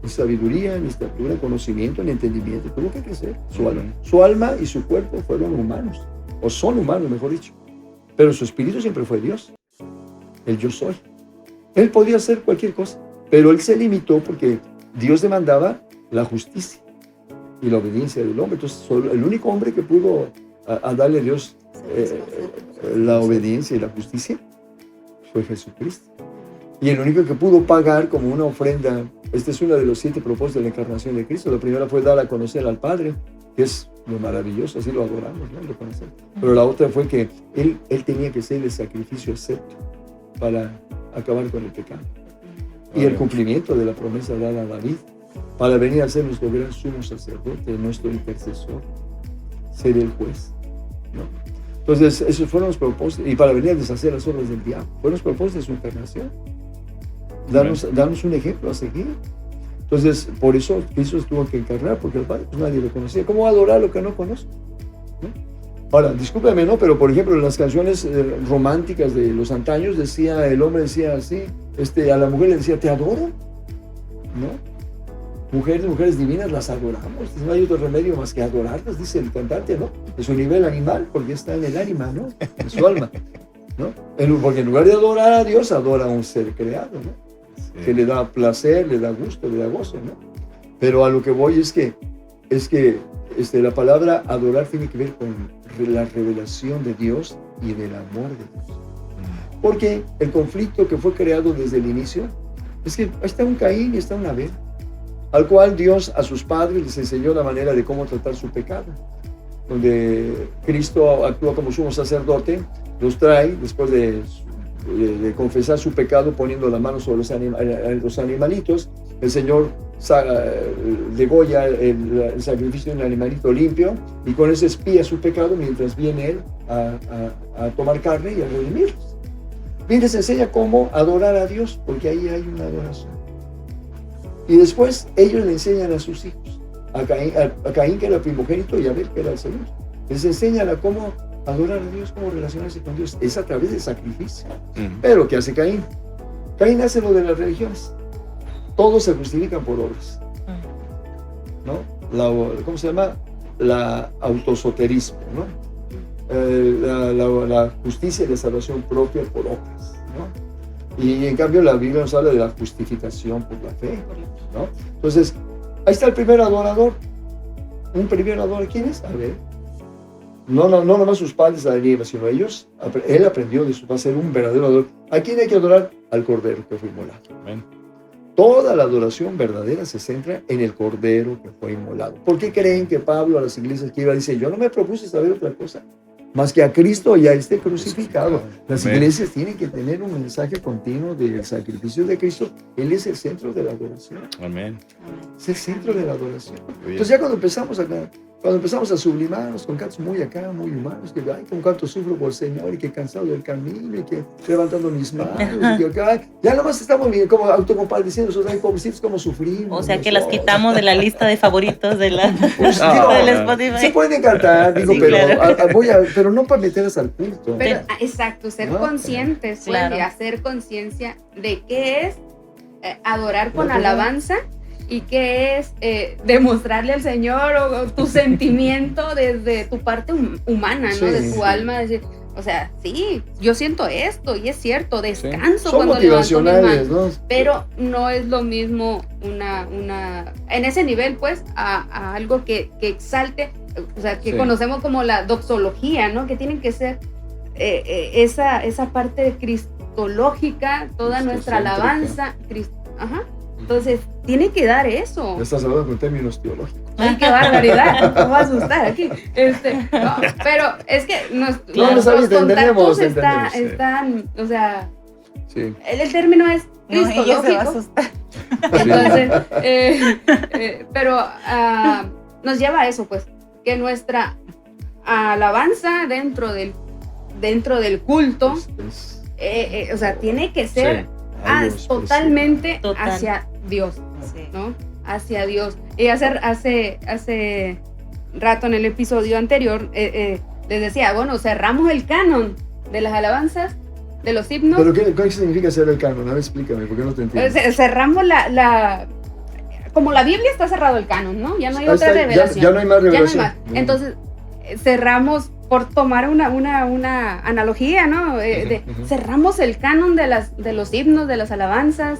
en sabiduría, en estatura, en conocimiento, en entendimiento, tuvo que crecer su alma. Su alma y su cuerpo fueron humanos, o son humanos, mejor dicho. Pero su espíritu siempre fue Dios, el yo soy. Él podía hacer cualquier cosa, pero Él se limitó porque Dios demandaba la justicia y la obediencia del hombre. Entonces, solo el único hombre que pudo a darle a Dios la obediencia y la justicia fue Jesucristo. Y el único que pudo pagar como una ofrenda, este es uno de los 7 propósitos de la encarnación de Cristo. La primera fue dar a conocer al Padre, que es lo maravilloso, así lo adoramos, ¿no? Lo conocemos. Pero la otra fue que él tenía que ser el sacrificio acepto para acabar con el pecado. Y el cumplimiento de la promesa dada a David, para venir a ser nuestro gran sumo sacerdote, nuestro intercesor, ser el juez, ¿no? Entonces, esos fueron los propósitos, y para venir a deshacer las obras del diablo, fueron los propósitos de su encarnación. Darnos un ejemplo a seguir. Entonces, por eso Cristo tuvo que encarnar, porque el Padre pues nadie lo conocía. ¿Cómo va a adorar lo que no conozco? ¿No? Ahora, discúlpeme, ¿no? Pero por ejemplo, en las canciones románticas de los antaños, el hombre decía así, a la mujer le decía, te adoro, ¿no? Mujeres divinas las adoramos, no hay otro remedio más que adorarlas, dice el cantante, ¿no? En su nivel animal, porque está en el ánima, ¿no? En su alma, ¿no? Porque en lugar de adorar a Dios, adora a un ser creado, ¿no? Sí. Que le da placer, le da gusto, le da gozo, ¿no? Pero a lo que voy es que la palabra adorar tiene que ver con la revelación de Dios y del amor de Dios. Porque el conflicto que fue creado desde el inicio es que está un Caín y está un Abel, al cual Dios a sus padres les enseñó la manera de cómo tratar su pecado, donde Cristo actúa como sumo sacerdote, los trae después de confesar su pecado poniendo la mano sobre los animalitos. El Señor degolla el sacrificio de un animalito limpio y con eso expía su pecado mientras viene Él a tomar carne y a redimirlos. Bien, les enseña cómo adorar a Dios, porque ahí hay una adoración. Y después ellos le enseñan a sus hijos, a Caín que era el primogénito y a Abel que era el segundo. Les enseñan a cómo adorar a Dios, cómo relacionarse con Dios. Es a través del sacrificio. Pero ¿qué hace Caín? Caín hace lo de las religiones. Todos se justifican por obras, ¿no? ¿Cómo se llama? La autosoterismo, ¿no? La justicia y la salvación propia por obras, ¿no? Y en cambio la Biblia nos habla de la justificación por la fe, ¿no? Entonces, ahí está el primer adorador. Un primer adorador, ¿quién es? A ver. No nomás sus padres de la nieve, sino ellos. Él aprendió de eso, va a ser un verdadero adorador. ¿A quién hay que adorar? Al Cordero que fue inmolado. Amén. Toda la adoración verdadera se centra en el Cordero que fue inmolado. ¿Por qué creen que Pablo a las iglesias que iba dice, yo no me propuse saber otra cosa más que a Cristo y a este crucificado? Las iglesias tienen que tener un mensaje continuo del sacrificio de Cristo. Él es el centro de la adoración. Amén. Es el centro de la adoración. Entonces ya cuando empezamos a sublimarnos con cantos muy acá, muy humanos, que ay, con cuánto sufro por el Señor y que cansado del camino y que levantando mis manos y que acá, ya nomás estamos como autocompadeciendo, ay, pobrecitos, cómo sufrimos. O sea que las quitamos de la lista de favoritos de la del Spotify. Se pueden cantar, digo, sí, pero claro. Pero no para meterlas al culto. Pero, exacto, ser conscientes, claro. Y hacer conciencia de qué es adorar con alabanza. Y qué es demostrarle al Señor o tu sentimiento desde tu parte humana, ¿no? Sí, de tu alma, decir, o sea, sí, yo siento esto y es cierto, descanso cuando levanto mis manos, ¿no? Pero no es lo mismo en ese nivel, pues, a algo que exalte, o sea, que conocemos como la doxología, ¿no? Que tienen que ser esa parte cristológica, toda nuestra alabanza, ajá. Entonces, tiene que dar eso. Ya estás hablando con términos teológicos. Ay, qué barbaridad, me va a asustar aquí. No, pero es que los contactos están, o sea, sí. El término es cristológico. Se va a asustar. Entonces, pero nos lleva a eso, pues, que nuestra alabanza dentro del culto, o sea, tiene que ser totalmente hacia Dios, ¿no? Hacia Dios. Y hace rato en el episodio anterior les decía, bueno, cerramos el canon de las alabanzas, de los himnos. ¿Pero qué significa cerrar el canon? A ver, explícame, porque no te entiendo. Cerramos como la Biblia está cerrado el canon, ¿no? Ya no hay otra revelación. Ya no hay más revelación. Ya no hay más. Entonces, cerramos, por tomar una analogía, ¿no? Cerramos el canon de los himnos, de las alabanzas.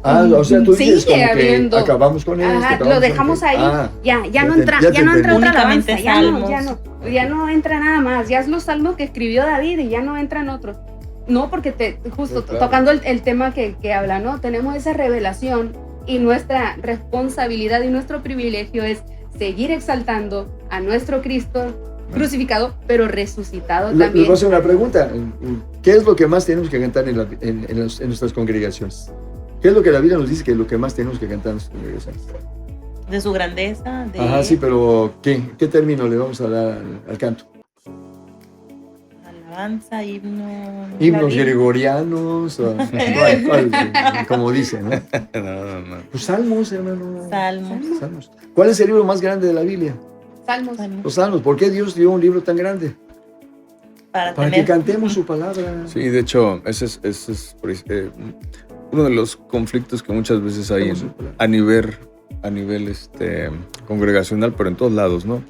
O sea, tú dices como que acabamos con esto. Lo dejamos ahí. Ya no entra otra alabanza. Ya no entra nada más. Ya es los salmos que escribió David y ya no entran otros. No, porque justo tocando el tema que habla, ¿no? Tenemos esa revelación y nuestra responsabilidad y nuestro privilegio es seguir exaltando a nuestro Cristo crucificado, pero resucitado también. Les voy a hacer una pregunta. ¿Qué es lo que más tenemos que cantar en nuestras congregaciones? ¿Qué es lo que la Biblia nos dice que es lo que más tenemos que cantar en nuestras congregaciones? De su grandeza. Ajá, sí, pero ¿qué término le vamos a dar al canto? Alabanza, himno. Himnos gregorianos, como dicen, ¿no? No. Pues salmos, hermano. Salmos. ¿Cuál es el libro más grande de la Biblia? Salmos. Los salmos. ¿Por qué Dios dio un libro tan grande? Para que cantemos su palabra. Sí, de hecho, ese es uno de los conflictos que muchas veces hay a nivel congregacional, pero en todos lados, ¿no?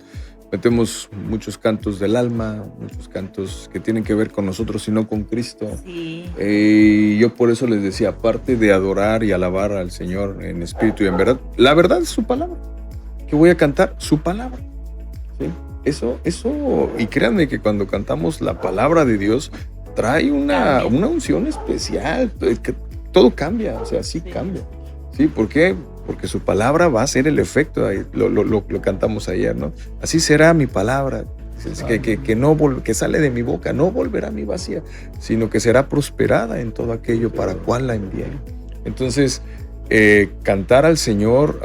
Metemos muchos cantos del alma, muchos cantos que tienen que ver con nosotros y no con Cristo. Sí. Y yo por eso les decía, aparte de adorar y alabar al Señor en espíritu y en verdad, la verdad es su palabra. ¿Qué voy a cantar? Su palabra. ¿Sí? Eso, y créanme que cuando cantamos la palabra de Dios, trae una unción especial. Todo cambia, o sea, sí cambia. ¿Sí? ¿Por qué? Porque su palabra va a ser el efecto, lo cantamos ayer, ¿no? Así será mi palabra, que sale de mi boca, no volverá a mí vacía, sino que será prosperada en todo aquello para cual la envié. Entonces, cantar al Señor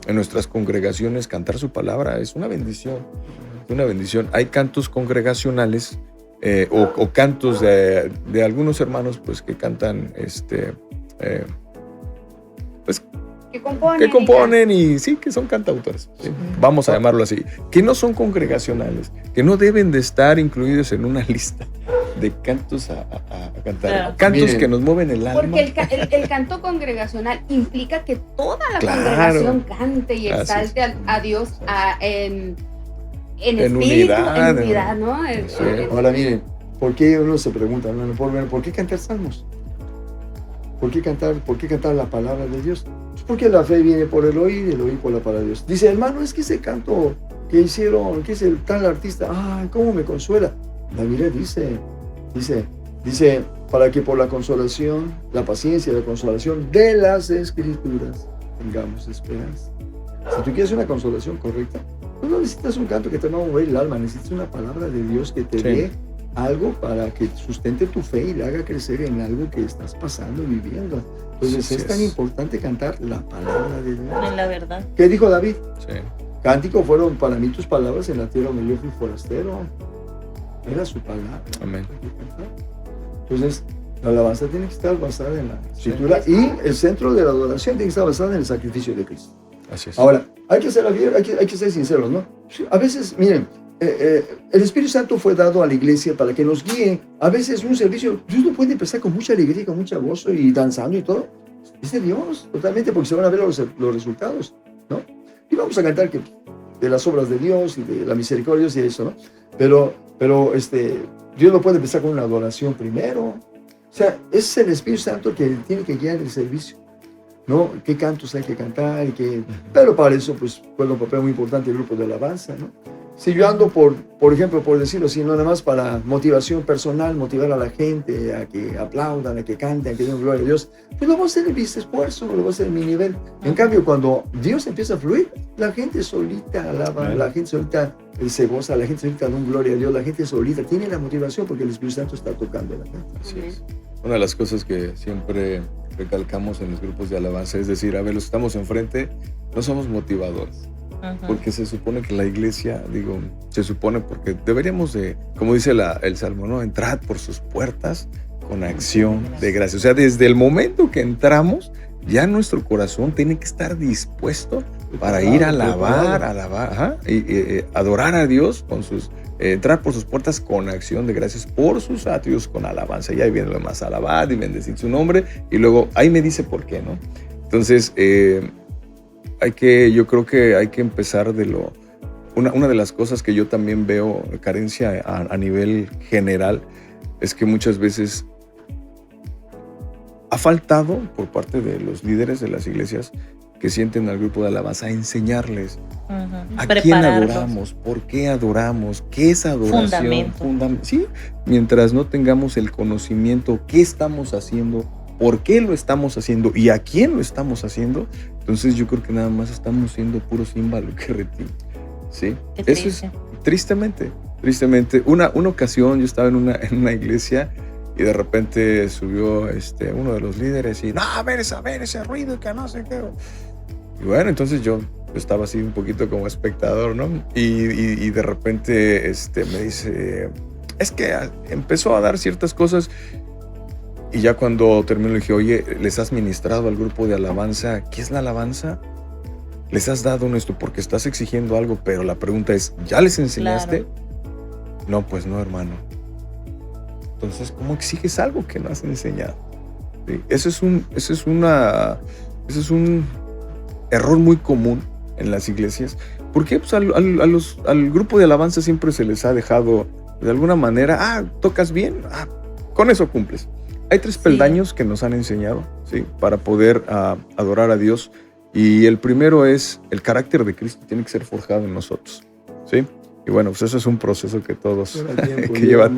en nuestras congregaciones, cantar su palabra es una bendición, Hay cantos congregacionales o cantos de algunos hermanos pues que cantan que componen y sí, que son cantautores, ¿sí? Vamos a llamarlo así, que no son congregacionales, que no deben de estar incluidos en una lista de cantos a cantar, claro. Cantos Miren, que nos mueven el alma. Porque el canto congregacional implica que toda la congregación cante y exalte a Dios en espíritu, unidad, en unidad, ¿no? Ahora miren, ¿por qué uno se pregunta, hermano, ¿por qué cantar salmos? ¿Por qué cantar la palabra de Dios? Pues porque la fe viene por el oír y el oír por la palabra de Dios. Dice, hermano, es que ese canto que hicieron, que es el tal artista, cómo me consuela. La Biblia dice, para que por la consolación, la paciencia y la consolación de las Escrituras tengamos esperanza. Si tú quieres una consolación correcta, no necesitas un canto que te va a mover el alma, necesitas una palabra de Dios que te dé algo para que sustente tu fe y le haga crecer en algo que estás pasando y viviendo. Entonces es tan importante cantar la palabra de Dios. En la verdad. ¿Qué dijo David? Sí. Cántico fueron para mí tus palabras en la tierra donde yo fui forastero. Era su palabra. Amén. Entonces, la alabanza tiene que estar basada en la escritura y el centro de la adoración tiene que estar basada en el sacrificio de Cristo. Así es. Ahora, hay que ser sinceros, ¿no? A veces, miren, el Espíritu Santo fue dado a la iglesia para que nos guíe. A veces un servicio, Dios no puede empezar con mucha alegría, con mucho gozo y danzando y todo. Es de Dios, totalmente, porque se van a ver los resultados, ¿no? Y vamos a cantar de las obras de Dios y de la misericordia de Dios y eso, ¿no? Pero Dios no puede empezar con una adoración primero. O sea, es el Espíritu Santo que tiene que guiar el servicio, ¿no? ¿Qué cantos hay que cantar? Pero para eso, pues, juega un papel muy importante el grupo de alabanza, ¿no? Si yo ando, por ejemplo, por decirlo así, no nada más para motivación personal, motivar a la gente a que aplaudan, a que canten, a que den gloria a Dios, pues lo voy a hacer en mi esfuerzo, lo voy a hacer en mi nivel. En cambio, cuando Dios empieza a fluir, la gente solita alaba, la gente solita se goza, la gente solita da un gloria a Dios, la gente solita tiene la motivación porque el Espíritu Santo está tocando a la gente. Así es. Una de las cosas que siempre recalcamos en los grupos de alabanza es decir, a ver, los que estamos enfrente no somos motivadores. Porque se supone que la iglesia, porque deberíamos de, como dice el Salmo, ¿no? Entrad por sus puertas con acción de gracia. O sea, desde el momento que entramos, ya nuestro corazón tiene que estar dispuesto para ir a alabar, y adorar a Dios entrar por sus puertas con acción de gracias, por sus atrios con alabanza. Y ahí viene lo demás, alabar y bendecir su nombre. Y luego ahí me dice por qué, ¿no? Entonces, yo creo que hay que empezar una de las cosas que yo también veo carencia a nivel general es que muchas veces ha faltado por parte de los líderes de las iglesias que sienten al grupo de alabanza a enseñarles a quién adoramos, por qué adoramos, qué es adoración. Sí, mientras no tengamos el conocimiento, qué estamos haciendo, por qué lo estamos haciendo y a quién lo estamos haciendo, entonces yo creo que nada más estamos siendo puro címbalo que retine. ¿Sí? Eso es tristemente. Una ocasión yo estaba en una iglesia y de repente subió uno de los líderes y no, a ver ese ruido que no sé qué. Y bueno, entonces yo estaba así un poquito como espectador, ¿no? Y de repente me dice, es que empezó a dar ciertas cosas. Y ya cuando terminó le dije, oye, ¿les has ministrado al grupo de alabanza? ¿Qué es la alabanza? ¿Les has dado esto? Porque estás exigiendo algo, pero la pregunta es, ¿ya les enseñaste? Claro. No, pues no, hermano. Entonces, ¿cómo exiges algo que no has enseñado? ¿Sí? Ese es un error muy común en las iglesias. ¿Por qué? Pues al grupo de alabanza siempre se les ha dejado de alguna manera, tocas bien, con eso cumples. Hay 3 peldaños que nos han enseñado, ¿sí? Para poder adorar a Dios. Y el primero es el carácter de Cristo tiene que ser forjado en nosotros, ¿sí? Y bueno, pues eso es un proceso que todos, que lleva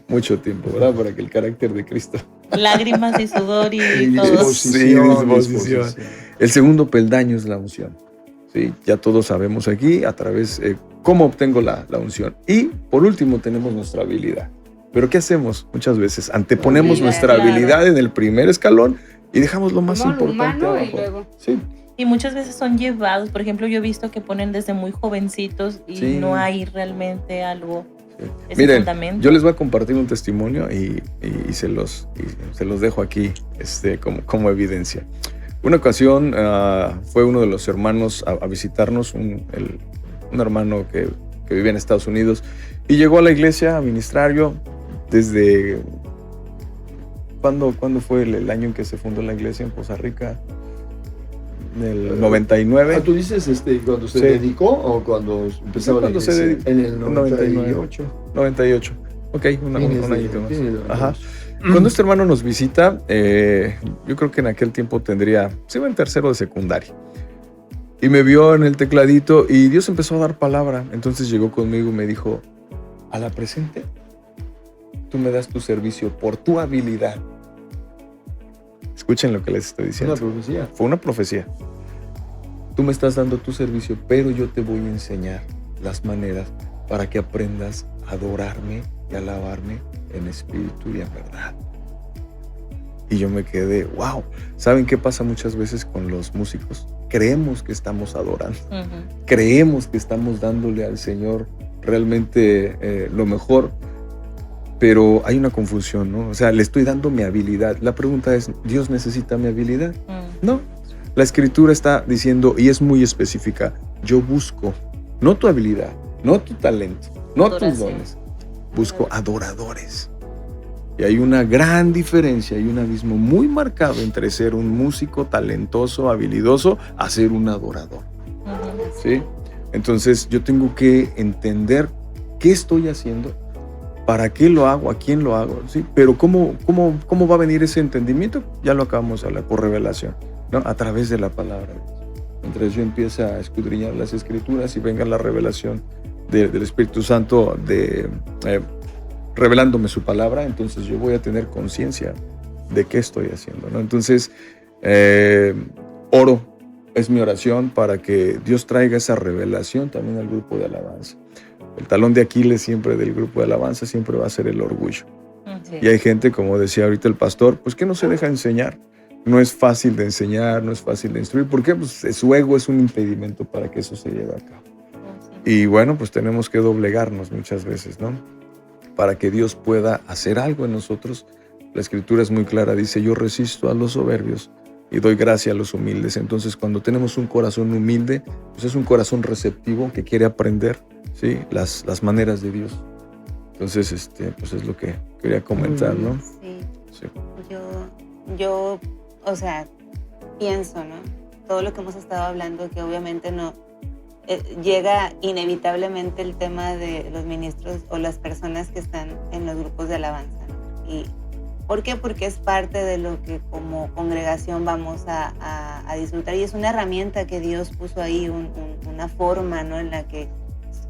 mucho tiempo, ¿verdad? Para que el carácter de Cristo. Lágrimas y sudor y todo. Disposición. El segundo peldaño es la unción, ¿sí? Ya todos sabemos aquí a través cómo obtengo la unción. Y por último tenemos nuestra habilidad. Pero ¿qué hacemos? Muchas veces anteponemos nuestra habilidad en el primer escalón y dejamos lo más importante abajo. Y luego. Sí. Y muchas veces son llevados. Por ejemplo, yo he visto que ponen desde muy jovencitos y no hay realmente algo. Sí. Miren, fundamento. yo les voy a compartir un testimonio y se los dejo aquí como evidencia. Una ocasión fue uno de los hermanos a visitarnos, un hermano que vivía en Estados Unidos, y llegó a la iglesia a ministrar. Yo desde... ¿Cuándo fue el año en que se fundó la iglesia en Poza Rica? En el 99. ¿Tú dices cuando se dedicó o cuando empezaba la iglesia? Se dedicó. En el 98. Ok, un añito más. Ajá. Cuando este hermano nos visita, yo creo que en aquel tiempo se iba en tercero de secundaria. Y me vio en el tecladito y Dios empezó a dar palabra. Entonces llegó conmigo y me dijo, a la presente, tú me das tu servicio por tu habilidad. Escuchen lo que les estoy diciendo. Fue una profecía. Tú me estás dando tu servicio, pero yo te voy a enseñar las maneras para que aprendas a adorarme y alabarme en espíritu y en verdad. Y yo me quedé, wow. ¿Saben qué pasa muchas veces con los músicos? Creemos que estamos adorando. Uh-huh. Creemos que estamos dándole al Señor realmente lo mejor. Pero hay una confusión, ¿no? O sea, le estoy dando mi habilidad. La pregunta es, ¿Dios necesita mi habilidad? No. La Escritura está diciendo, y es muy específica, yo busco, no tu habilidad, no tu talento, no tus dones. Busco adoradores. Y hay una gran diferencia, hay un abismo muy marcado entre ser un músico talentoso, habilidoso, a ser un adorador. ¿Sí? Entonces, yo tengo que entender qué estoy haciendo, ¿para qué lo hago? ¿A quién lo hago? ¿Sí? Pero ¿cómo va a venir ese entendimiento? Ya lo acabamos de hablar, por revelación, ¿no? A través de la palabra. Mientras yo empiezo a escudriñar las Escrituras y venga la revelación del Espíritu Santo revelándome su palabra, entonces yo voy a tener conciencia de qué estoy haciendo, ¿no? Entonces, oro, es mi oración para que Dios traiga esa revelación también al grupo de alabanza. El talón de Aquiles siempre del grupo de alabanza siempre va a ser el orgullo. Sí. Y hay gente, como decía ahorita el pastor, pues que no se deja enseñar. No es fácil de enseñar, no es fácil de instruir. ¿Por qué? Pues su ego es un impedimento para que eso se lleve a cabo. Sí. Y bueno, pues tenemos que doblegarnos muchas veces, ¿no? Para que Dios pueda hacer algo en nosotros. La Escritura es muy clara, dice, yo resisto a los soberbios y doy gracia a los humildes. Entonces, cuando tenemos un corazón humilde, pues es un corazón receptivo que quiere aprender, ¿sí? las maneras de Dios. Entonces, pues es lo que quería comentar, ¿no? Sí. Yo, o sea, pienso, ¿no? Todo lo que hemos estado hablando, que obviamente no llega inevitablemente el tema de los ministros o las personas que están en los grupos de alabanza, ¿no? ¿Y por qué? Porque es parte de lo que como congregación vamos a disfrutar y es una herramienta que Dios puso ahí, una forma, ¿no? En la que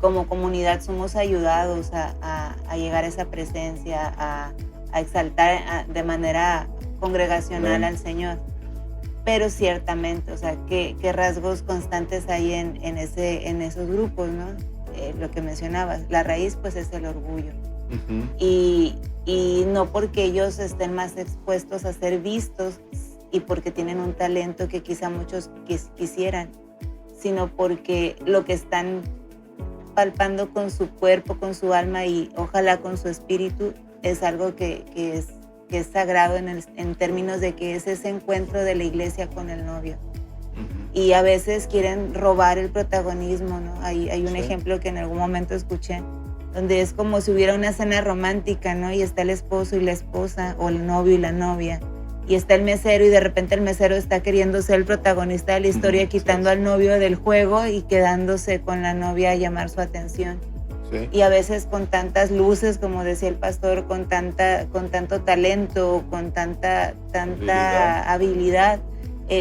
como comunidad somos ayudados a llegar a esa presencia, a exaltar de manera congregacional al Señor. Pero ciertamente, o sea, ¿qué rasgos constantes hay en esos grupos, ¿no? Lo que mencionabas, la raíz pues es el orgullo. Uh-huh. Y no porque ellos estén más expuestos a ser vistos y porque tienen un talento que quizá muchos quisieran, sino porque lo que están palpando con su cuerpo, con su alma y ojalá con su espíritu es algo que es sagrado en términos de que es ese encuentro de la iglesia con el novio. Y a veces quieren robar el protagonismo, ¿no? Hay un ejemplo que en algún momento escuché, donde es como si hubiera una cena romántica, ¿no? Y está el esposo y la esposa, o el novio y la novia, y está el mesero, y de repente el mesero está queriendo ser el protagonista de la historia, quitando al novio del juego y quedándose con la novia a llamar su atención. Sí. Y a veces con tantas luces, como decía el pastor, con tanto talento, con tanta habilidad,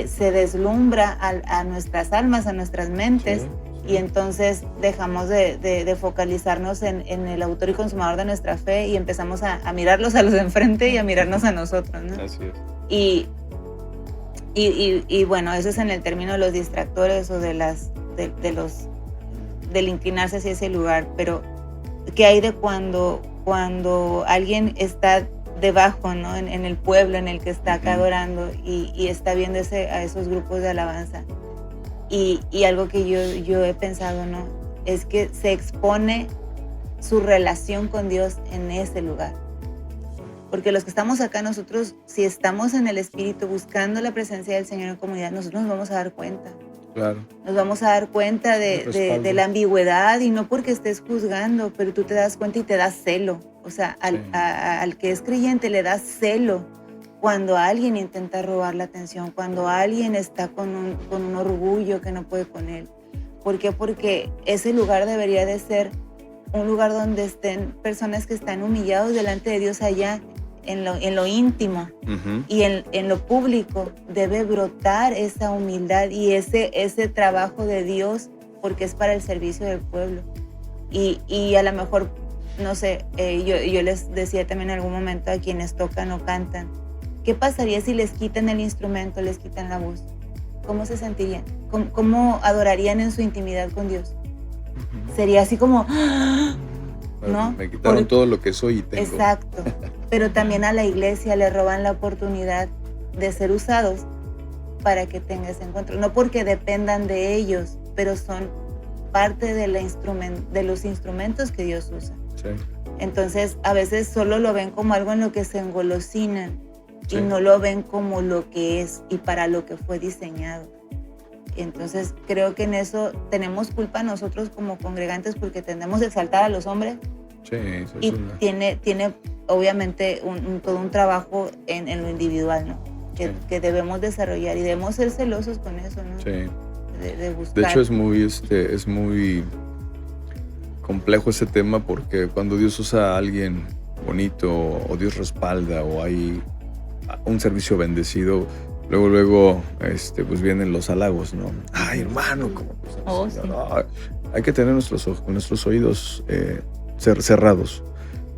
se deslumbra a nuestras almas, a nuestras mentes, y entonces dejamos de focalizarnos en el autor y consumador de nuestra fe y empezamos a mirarlos a los de enfrente y a mirarnos a nosotros, ¿no? Así es. Y bueno, eso es en el término de los distractores o del inclinarse hacia ese lugar, pero ¿qué hay de cuando alguien está debajo, ¿no? En el pueblo en el que está acá adorando y está viendo a esos grupos de alabanza? Y algo que yo he pensado, ¿no? Es que se expone su relación con Dios en ese lugar. Porque los que estamos acá, nosotros, si estamos en el Espíritu buscando la presencia del Señor en comunidad, nosotros nos vamos a dar cuenta. Claro. Nos vamos a dar cuenta de la ambigüedad, y no porque estés juzgando, pero tú te das cuenta y te das celo. O sea, al que es creyente le das celo cuando alguien intenta robar la atención, cuando alguien está con un orgullo que no puede con él. ¿Por qué? Porque ese lugar debería de ser un lugar donde estén personas que están humillados delante de Dios allá, en lo íntimo, y en lo público debe brotar esa humildad y ese trabajo de Dios, porque es para el servicio del pueblo. Y a lo mejor, no sé, yo les decía también en algún momento a quienes tocan o cantan, ¿qué pasaría si les quitan el instrumento, les quitan la voz? ¿Cómo se sentirían? ¿Cómo adorarían en su intimidad con Dios? Sería así como... ¿no? Me quitaron todo lo que soy y tengo. Exacto. Pero también a la iglesia le roban la oportunidad de ser usados para que tenga ese encuentro. No porque dependan de ellos, pero son parte de los instrumentos que Dios usa. Sí. Entonces, a veces solo lo ven como algo en lo que se engolosinan, sí, y no lo ven como lo que es y para lo que fue diseñado. Entonces, creo que en eso tenemos culpa nosotros como congregantes, porque tendemos a exaltar a los hombres. Sí, eso y tiene obviamente todo un trabajo en lo individual, ¿no? Que debemos desarrollar, y debemos ser celosos con eso, ¿no? Sí. De buscar. De hecho, es muy complejo ese tema, porque cuando Dios usa a alguien bonito, o Dios respalda, o hay un servicio bendecido, luego pues vienen los halagos, ¿no? Ay, hermano, ¿cómo? Sí. No, hay que tener nuestros oídos cerrados.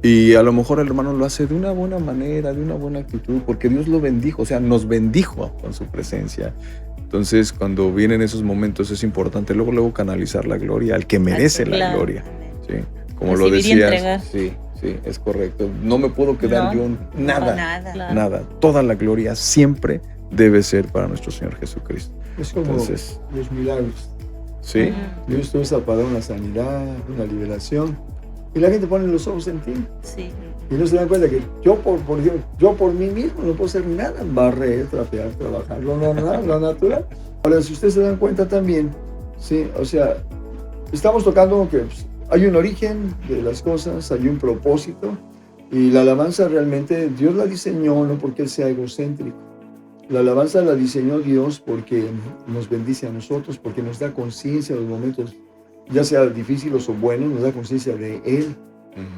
Y a lo mejor el hermano lo hace de una buena manera, de una buena actitud, porque Dios lo bendijo, o sea, nos bendijo con su presencia. Entonces, cuando vienen esos momentos, es importante luego canalizar la gloria al que merece la gloria. ¿Sí? Como lo decías. Sí, es correcto. No me puedo quedar yo nada. Toda la gloria siempre debe ser para nuestro Señor Jesucristo. Es como los milagros. Sí. Dios usa para una sanidad, una liberación, y la gente pone los ojos en ti. Sí. Y no se dan cuenta que yo por mí mismo no puedo hacer nada, barrer, trapear, trabajar, lo normal, lo natural. Ahora, si ustedes se dan cuenta también, sí, o sea, estamos tocando que hay un origen de las cosas, hay un propósito, y la alabanza realmente Dios la diseñó no porque Él sea egocéntrico. La alabanza la diseñó Dios porque nos bendice a nosotros, porque nos da conciencia de los momentos, ya sea difíciles o buenos, nos da conciencia de Él,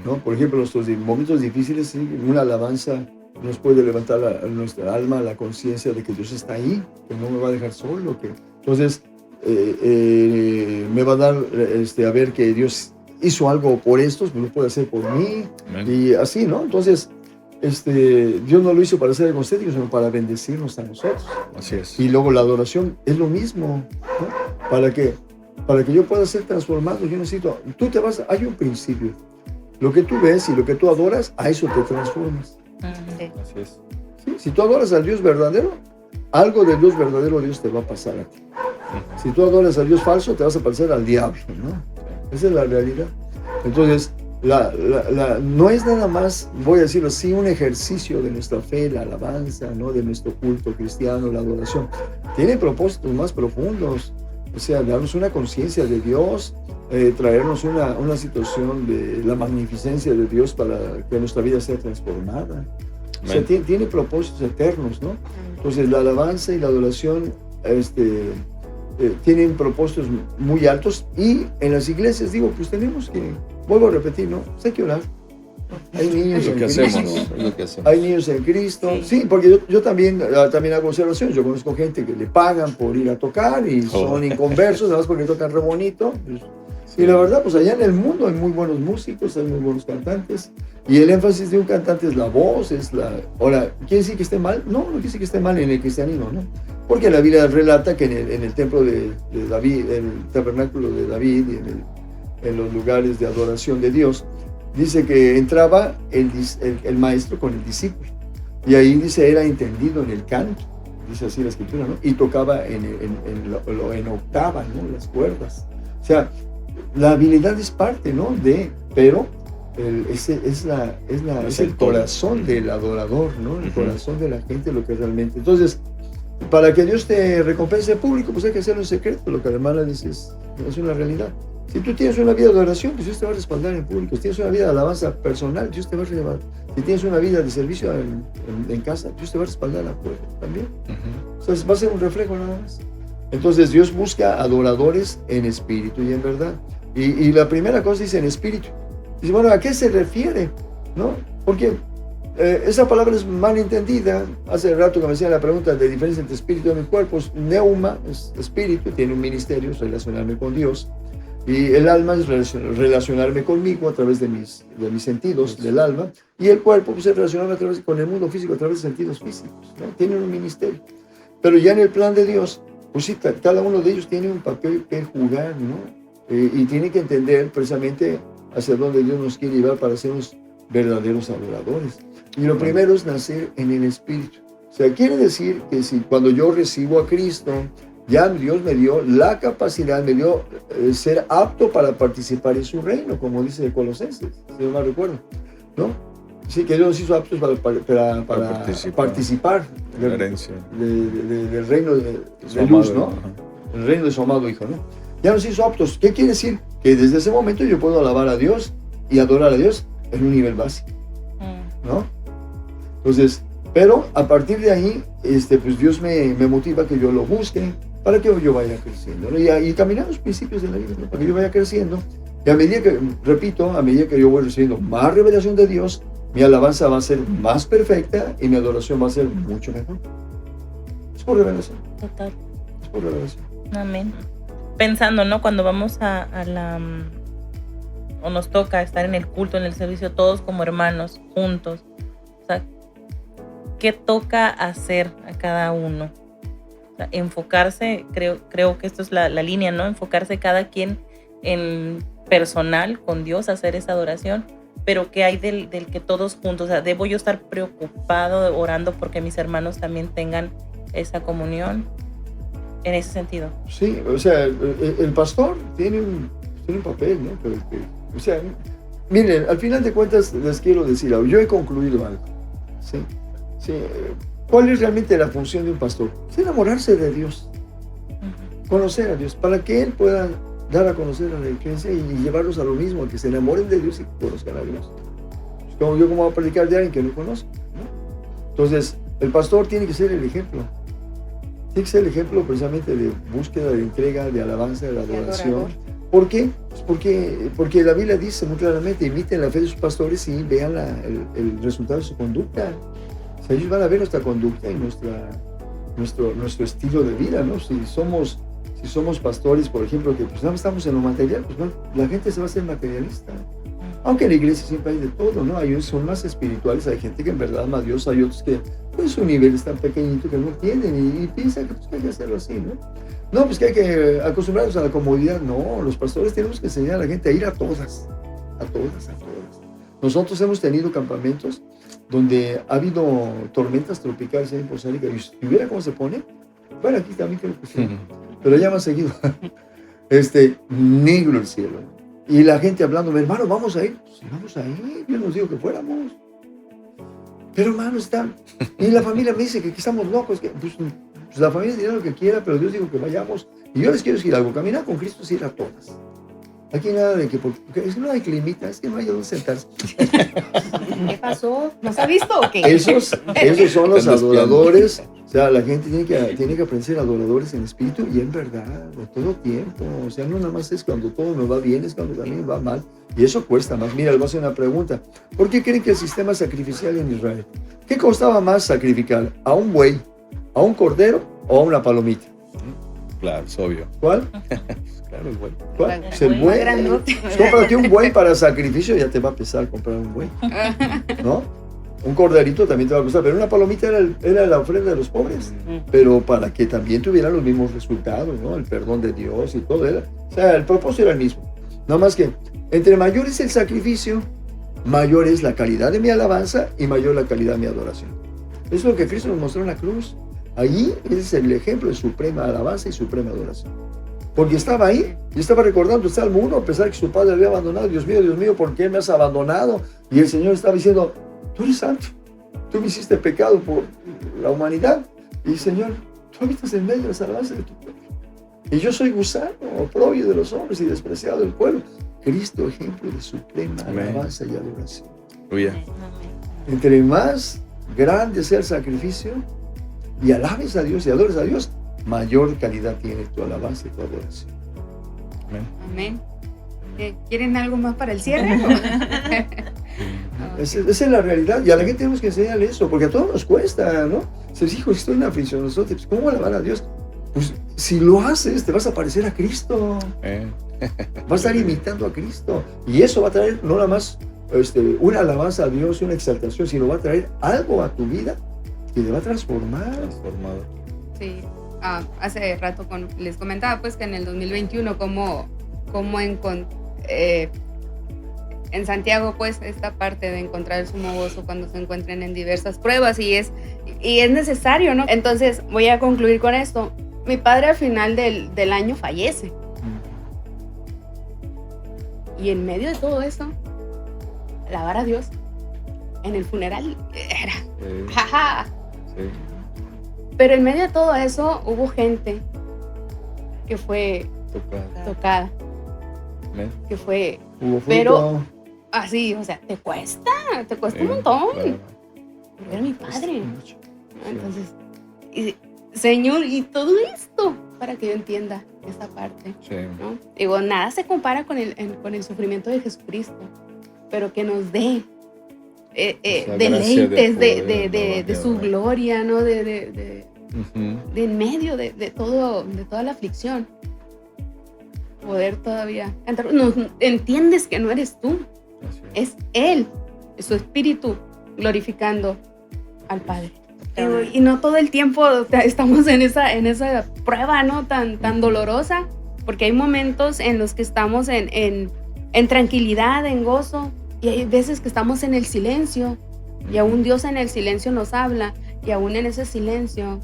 ¿no? Por ejemplo, nuestros momentos difíciles, ¿sí? Una alabanza nos puede levantar nuestra alma, la conciencia de que Dios está ahí, que no me va a dejar solo, que entonces me va a dar a ver que Dios hizo algo por estos, me lo puede hacer por mí. Amén. Y así, ¿no? Entonces, Dios no lo hizo para ser egocéntrico, sino para bendecirnos a nosotros. Así es. Y luego la adoración es lo mismo, ¿no? Para que yo pueda ser transformado, yo necesito, hay un principio. Lo que tú ves y lo que tú adoras, a eso te transformas. Sí. Así es. ¿Sí? Si tú adoras al Dios verdadero, algo del Dios verdadero Dios te va a pasar a ti. Si tú adoras al Dios falso, te vas a parecer al diablo, ¿no? Esa es la realidad. Entonces, no es nada más, voy a decirlo así, un ejercicio de nuestra fe, la alabanza, ¿no? De nuestro culto cristiano, la adoración. Tiene propósitos más profundos, o sea, darnos una conciencia de Dios, traernos una situación de la magnificencia de Dios para que nuestra vida sea transformada. O sea, tiene propósitos eternos, ¿no? Entonces, la alabanza y la adoración tienen propósitos muy altos, y en las iglesias, digo, pues tenemos que, vuelvo a repetir, ¿no? Pues hay que orar. Hay niños en Cristo. Hay niños en Cristo. Sí, porque yo también hago observaciones. Yo conozco gente que le pagan por ir a tocar y son inconversos, nada más porque tocan re bonito. Y la verdad, pues allá en el mundo hay muy buenos músicos, hay muy buenos cantantes. Y el énfasis de un cantante es la voz, Ahora, ¿quiere decir que esté mal? No, no quiere decir que esté mal en el cristianismo, ¿no? Porque la Biblia relata que en el templo de David, en el tabernáculo de David y en los lugares de adoración de Dios, dice que entraba el maestro con el discípulo. Y ahí dice, era entendido en el canto, dice así la escritura, ¿no? Y tocaba en octava, ¿no? Las cuerdas. O sea, la habilidad es parte, ¿no? Pero es el corazón del adorador, ¿no? El corazón de la gente, lo que realmente. Entonces, para que Dios te recompense en público, pues hay que hacerlo en secreto. Lo que la hermana dice es una realidad. Si tú tienes una vida de adoración, pues Dios te va a respaldar en público. Si tienes una vida de alabanza personal, Dios te va a relevar. Si tienes una vida de servicio en casa, Dios te va a respaldar afuera también. O sea, va a ser un reflejo nada más. Entonces, Dios busca adoradores en espíritu y en verdad. Y la primera cosa dice en espíritu. Dice, bueno, ¿a qué se refiere? ¿No? Porque esa palabra es mal entendida. Hace rato que me hacían la pregunta de diferencia entre espíritu y mi cuerpo. Neuma es espíritu, tiene un ministerio, es relacionarme con Dios. Y el alma es relacionarme conmigo a través de mis sentidos del alma. Y el cuerpo pues, es relacionarme con el mundo físico a través de sentidos físicos, ¿no? Tienen un ministerio. Pero ya en el plan de Dios, pues sí, cada uno de ellos tiene un papel que jugar, ¿no? Y tiene que entender precisamente hacia dónde Dios nos quiere llevar para ser unos verdaderos adoradores. Y lo primero es nacer en el Espíritu. O sea, quiere decir que si cuando yo recibo a Cristo, ya Dios me dio la capacidad, me dio ser apto para participar en su reino, como dice Colosenses, si no mal recuerdo, ¿no? Sí, que Dios nos hizo aptos para participar del reino de luz, ¿no? El reino de su amado Hijo, ¿no? Ya nos hizo aptos. ¿Qué quiere decir? Que desde ese momento yo puedo alabar a Dios y adorar a Dios en un nivel básico, ¿no? Entonces, pero a partir de ahí, pues Dios me motiva a que yo lo busque para que yo vaya creciendo, ¿no? Y caminar los principios de la vida, ¿no? Para que yo vaya creciendo. Y a medida que, repito, a medida que yo voy recibiendo más revelación de Dios, mi alabanza va a ser más perfecta y mi adoración va a ser mucho mejor. Es por revelación. Total. Es por revelación. Amén. Pensando, ¿no? Cuando vamos o nos toca estar en el culto, en el servicio, todos como hermanos, juntos. O sea, ¿qué toca hacer a cada uno? O sea, enfocarse, creo que esto es la línea, ¿no? Enfocarse cada quien en personal con Dios, hacer esa adoración. Pero ¿qué hay del que todos juntos? O sea, ¿debo yo estar preocupado, orando porque mis hermanos también tengan esa comunión? En ese sentido. Sí, o sea, el pastor tiene un papel, ¿no? Pero o sea, miren, al final de cuentas les quiero decir algo. Yo he concluido algo. ¿Sí? Sí. ¿Cuál es realmente la función de un pastor? Es enamorarse de Dios. Conocer a Dios, para que Él pueda dar a conocer a la iglesia y llevarlos a lo mismo, a que se enamoren de Dios y conozcan a Dios. Como yo, ¿cómo voy a predicar de alguien que no conozco? ¿No? Entonces, el pastor tiene que ser el ejemplo. Tiene que ser el ejemplo precisamente de búsqueda, de entrega, de alabanza, de adoración. ¿Por qué? Pues porque la Biblia dice muy claramente, imiten la fe de sus pastores y vean el resultado de su conducta. O sea, ellos van a ver nuestra conducta y nuestro estilo de vida, ¿no? Si somos pastores, por ejemplo, que pues no estamos en lo material, pues bueno, la gente se va a hacer materialista. Aunque en la iglesia siempre hay de todo, ¿no? Hay unos son más espirituales, hay gente que en verdad ama a Dios, hay otros que pues su nivel es tan pequeñito que no entienden y piensan que pues, hay que hacerlo así, ¿no? No, pues que hay que acostumbrarnos a la comodidad. No, los pastores tenemos que enseñar a la gente a ir a todas. Nosotros hemos tenido campamentos donde ha habido tormentas tropicales en Costa Rica y si hubiera cómo se pone, bueno, aquí también creo que sí. pero ya más seguido. Negro el cielo. Y la gente hablando, hermano, vamos a ir. Pues, vamos a ir, Dios nos dijo que fuéramos. Pero hermano, y la familia me dice que aquí estamos locos. Que, pues la familia dirá lo que quiera, pero Dios dijo que vayamos. Y yo les quiero decir algo, caminar con Cristo es ir a todas. Aquí nada de que, porque es que no hay climita, es que no hay donde sentarse. ¿Qué pasó? ¿Nos ha visto o qué? Esos son los adoradores. O sea, la gente tiene que aprender a ser adoradores en espíritu y en verdad, de todo tiempo. O sea, no nada más es cuando todo me va bien, es cuando también va mal. Y eso cuesta más. Mira, les voy a hacer una pregunta. ¿Por qué creen que el sistema sacrificial en Israel, qué costaba más sacrificar? ¿A un buey, a un cordero o a una palomita? Claro, es obvio. ¿Cuál? Claro, el buey. ¿Cuál? Pues el buey. Cómprate un buey para sacrificio, ya te va a pesar comprar un buey. ¿No? Un corderito también te va a costar, pero una palomita era la ofrenda de los pobres. Pero para que también tuvieran los mismos resultados, ¿no? El perdón de Dios y todo. O sea, el propósito era el mismo. No más que, entre mayor es el sacrificio, mayor es la calidad de mi alabanza y mayor la calidad de mi adoración. Eso es lo que Cristo nos mostró en la cruz. Allí es el ejemplo de suprema alabanza y suprema adoración. Porque estaba ahí, y estaba recordando el Salmo 1, a pesar que su padre había abandonado. Dios mío, ¿por qué me has abandonado? Y el Señor estaba diciendo, tú eres santo, tú me hiciste pecado por la humanidad. Y Señor, tú habitas en medio de las alabanzas de tu pueblo. Y yo soy gusano, oprobio de los hombres y despreciado del pueblo. Cristo, ejemplo de suprema alabanza y adoración. Entre más grande sea el sacrificio, y alabes a Dios y adores a Dios, mayor calidad tiene tu alabanza y tu adoración. Amén. ¿Quieren algo más para el cierre? Esa es la realidad, y a la gente tenemos que enseñarle eso, porque a todos nos cuesta, ¿no? Se dijo, estoy en aflicción, nosotros, ¿cómo alabar a Dios? Pues si lo haces, te vas a parecer a Cristo. Vas a estar imitando a Cristo, y eso va a traer no nada más una alabanza a Dios y una exaltación, sino va a traer algo a tu vida que te va a transformar. Sí. Hace rato les comentaba pues que en el 2021 como en Santiago pues esta parte de encontrar el sumo gozo cuando se encuentren en diversas pruebas y es necesario, ¿no? Entonces voy a concluir con esto. Mi padre al final del año fallece y en medio de todo esto alabar a Dios en el funeral era jaja. Sí. Pero en medio de todo eso hubo gente que fue tocada. Que fue, pero así, o sea, te cuesta un montón. Claro. Era mi padre. Entonces, Señor, y todo esto para que yo entienda esta parte. Sí. ¿No? Digo, nada se compara con el sufrimiento de Jesucristo, pero que nos dé deleites de su gloria, ¿no? De en medio de toda la aflicción, poder todavía cantar. No, entiendes que no eres tú, es Él, es su Espíritu glorificando al Padre. Y no todo el tiempo estamos en esa prueba, ¿no? tan dolorosa, porque hay momentos en los que estamos en tranquilidad, en gozo. Y hay veces que estamos en el silencio y aún Dios en el silencio nos habla y aún en ese silencio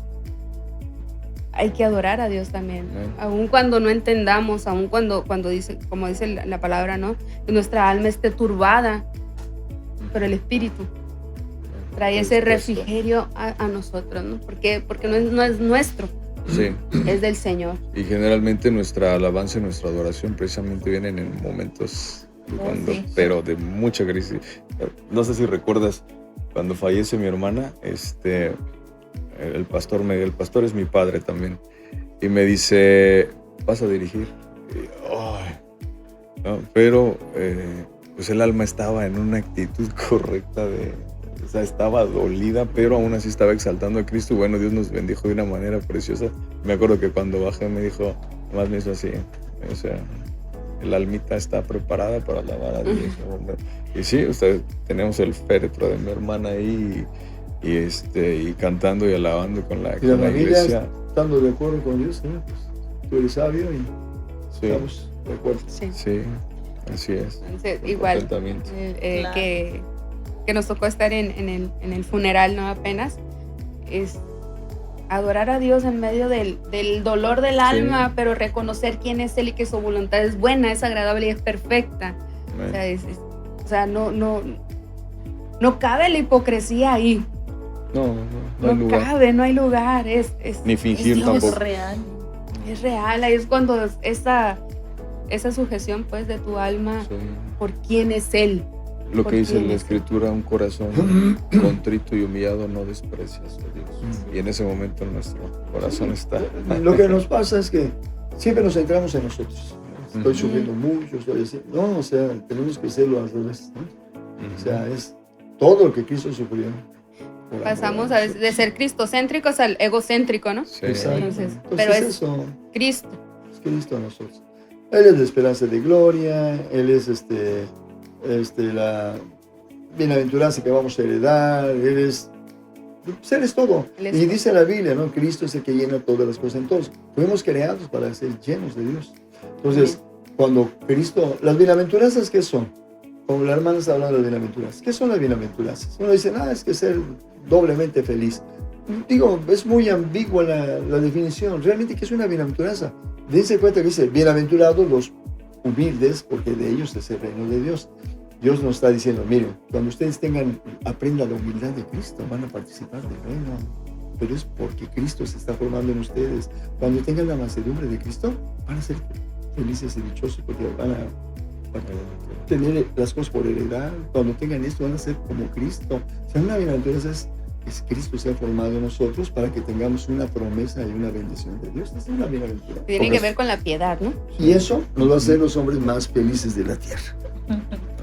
hay que adorar a Dios también. Aún cuando no entendamos, aún cuando dice, como dice la palabra, ¿no? Que nuestra alma esté turbada, pero el Espíritu trae ese refrigerio a nosotros, ¿no? Porque no es nuestro, sí, es del Señor. Y generalmente nuestra alabanza y nuestra adoración precisamente vienen en momentos pero de mucha crisis. No sé si recuerdas cuando fallece mi hermana, el pastor es mi padre también, y me dice, vas a dirigir. ¿No? Pero pues el alma estaba en una actitud correcta o sea, estaba dolida, pero aún así estaba exaltando a Cristo. Bueno, Dios nos bendijo de una manera preciosa. Me acuerdo que cuando bajé me dijo, nomás me hizo así, o sea, el almita está preparada para alabar a Dios. Y sí, tenemos el féretro de mi hermana ahí y cantando y alabando con la iglesia. Estando de acuerdo con Dios, ¿no? Pues, tú eres sabio y estamos de acuerdo. Sí, así es. Entonces, igual claro. que nos tocó estar en el funeral, ¿no? Apenas adorar a Dios en medio del dolor del alma, pero reconocer quién es Él y que su voluntad es buena, es agradable y es perfecta. O sea, no cabe la hipocresía ahí. No cabe, no hay lugar. Ni fingir es tampoco. Es real. Es real, ahí es cuando esa sujeción pues de tu alma por quién es Él. Lo que dice la Escritura, un corazón contrito y humillado no desprecias a Dios. Y en ese momento nuestro corazón está. Lo que nos pasa es que siempre nos centramos en nosotros. Estoy sufriendo mucho, estoy así. No, o sea, tenemos que hacerlo al revés, ¿no? O sea, es todo lo que Cristo sufrió. Pasamos de ser cristocéntricos al egocéntrico, ¿no? Sí. Entonces, Pues pero es eso. Cristo. Es Cristo a nosotros. Él es la esperanza de gloria, Él es la bienaventuranza que vamos a heredar, Él es todo. Y dice la Biblia, ¿no? Cristo es el que llena todas las cosas en todos. Fuimos creados para ser llenos de Dios. Entonces, cuando Cristo, las bienaventuranzas, ¿qué son? Como la hermana está hablando de bienaventuranzas. ¿Qué son las bienaventuranzas? Uno dice, es que ser doblemente feliz. Digo, es muy ambigua la definición. Realmente, ¿qué es una bienaventuranza? Dense cuenta que dice, bienaventurados los humildes, porque de ellos es el reino de Dios. Dios nos está diciendo, miren, cuando ustedes aprendan la humildad de Cristo, van a participar del reino. Pero es porque Cristo se está formando en ustedes. Cuando tengan la mansedumbre de Cristo, van a ser felices y dichosos, porque van a tener las cosas por heredar. Cuando tengan esto, van a ser como Cristo. O sea, una bienaventuranza es Cristo se ha formado en nosotros para que tengamos una promesa y una bendición de Dios. Esa es una bienaventuranza. Tiene que ver con la piedad, ¿no? Y eso nos va a hacer los hombres más felices de la tierra.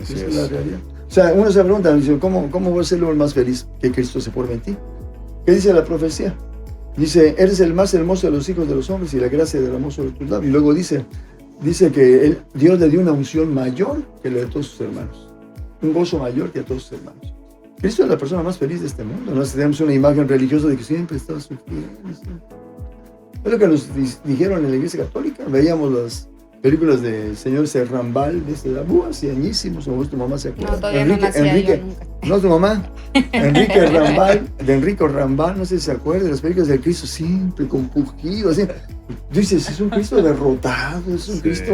Así Esa es. la realidad. O sea, uno se pregunta, ¿cómo voy a ser el hombre más feliz? Que Cristo se forme en ti. ¿Qué dice la profecía? Dice, eres el más hermoso de los hijos de los hombres y la gracia derramó sobre tus labios. Y luego dice que Dios le dio una unción mayor que la de todos sus hermanos. Un gozo mayor que a todos sus hermanos. Cristo es la persona más feliz de este mundo. No tenemos una imagen religiosa de que siempre está sufriendo. Es lo que nos dijeron en la Iglesia Católica. Veíamos las películas del señor Serrambal, hace añísimos, como tu mamá se acuerda. No, todavía no nacía yo nunca. No, tu mamá. Enrique Rambal, no sé si se acuerda de las películas del Cristo siempre con pujido, así. Dices, es un Cristo derrotado, es un Cristo.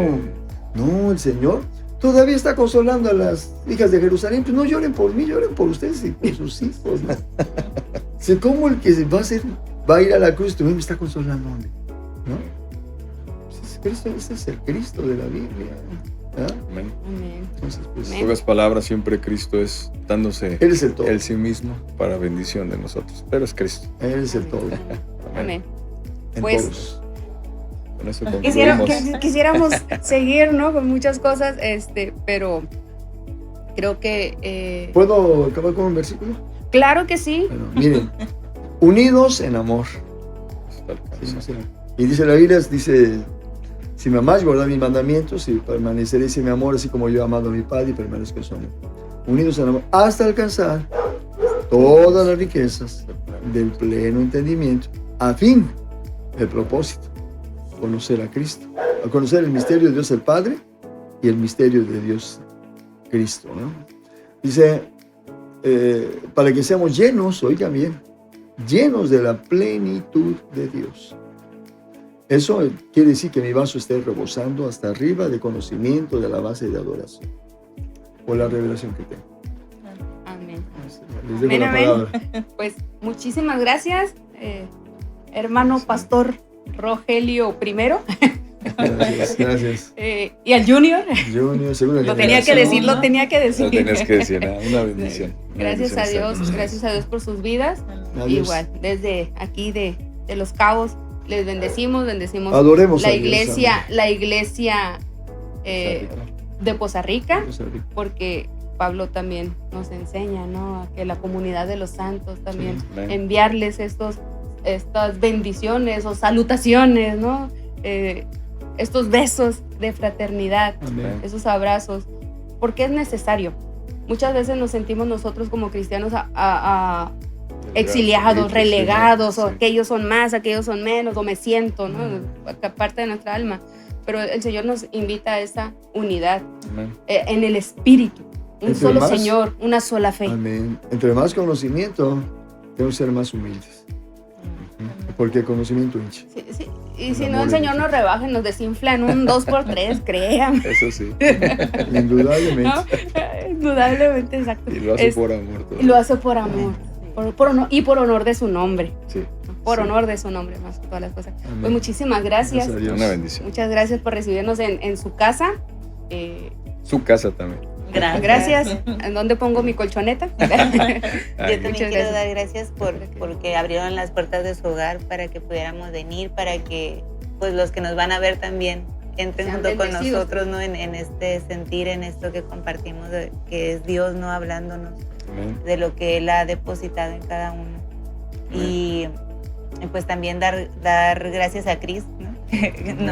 No, el Señor todavía está consolando a las hijas de Jerusalén. Pues no lloren por mí, lloren por ustedes y por sus hijos, ¿no? O sea, ¿cómo el que va a ir a la cruz también me está consolando, ¿no? Cristo, ese es el Cristo de la Biblia. Amén. Entonces, pues, En pocas palabras, siempre Cristo es dándose Él es el todo. Él sí mismo para bendición de nosotros. Pero es Cristo. Él es el todo. Amén. En Pues, todos. Con eso concluimos. Quisiéramos seguir, ¿no? Con muchas cosas, pero creo que... ¿Puedo acabar con un versículo? Claro que sí. Bueno, miren, unidos en amor. Y dice la Biblia, si me amáis, guardad mis mandamientos y permaneceréis en mi amor, así como yo he amado a mi Padre y permanezco en su amor. Unidos en amor, hasta alcanzar todas las riquezas del pleno entendimiento, a fin del propósito, conocer a Cristo, a conocer el misterio de Dios el Padre y el misterio de Dios Cristo, ¿no? Dice, para que seamos llenos, oigan bien, llenos de la plenitud de Dios. Eso quiere decir que mi vaso esté rebosando hasta arriba de conocimiento, de alabanza y de adoración, por la revelación que tengo. Amén. Les dejo la palabra. Pues muchísimas gracias, hermano pastor Rogelio I. Gracias. Y al Junior. Junior, segunda Lo tenía que decir, lo tenía que decir. Lo tenías que decir, una bendición. Gracias a Dios por sus vidas. Adiós. Igual, desde aquí de Los Cabos, les bendecimos Adoremos la a Dios, iglesia de Poza Rica, porque Pablo también nos enseña, ¿no? A que la comunidad de los santos también enviarles estas bendiciones o salutaciones, ¿no? Estos besos de fraternidad, Amén. esos abrazos, porque es necesario. Muchas veces nos sentimos nosotros como cristianos exiliados, relegados, o aquellos son más, aquellos son menos, o me siento, ¿no? Parte de nuestra alma. Pero el Señor nos invita a esa unidad en el espíritu, un solo Señor, una sola fe. Amén. Entre más conocimiento, tenemos que ser más humildes. Porque conocimiento hincha. Sí. Y si no, el Señor nos rebaja y nos desinfla en un 2x3, créame. Eso sí. Indudablemente. ¿No? Indudablemente, exacto. Y lo hace por amor. Todo. Lo hace por amor. Por honor, y por honor de su nombre. Sí. Por honor de su nombre, más que todas las cosas. Amén. Pues muchísimas gracias. Una bendición. Muchas gracias por recibirnos en su casa. Su casa también. Gracias. ¿En dónde pongo mi colchoneta? Yo también Muchas quiero dar gracias porque abrieron las puertas de su hogar para que pudiéramos venir, para que pues los que nos van a ver también entren Sean junto con bendecidos. nosotros, ¿no? En este sentir, en esto que compartimos, que es Dios no hablándonos Amén. de lo que Él ha depositado en cada uno. Y pues también dar gracias a Cris, ¿no?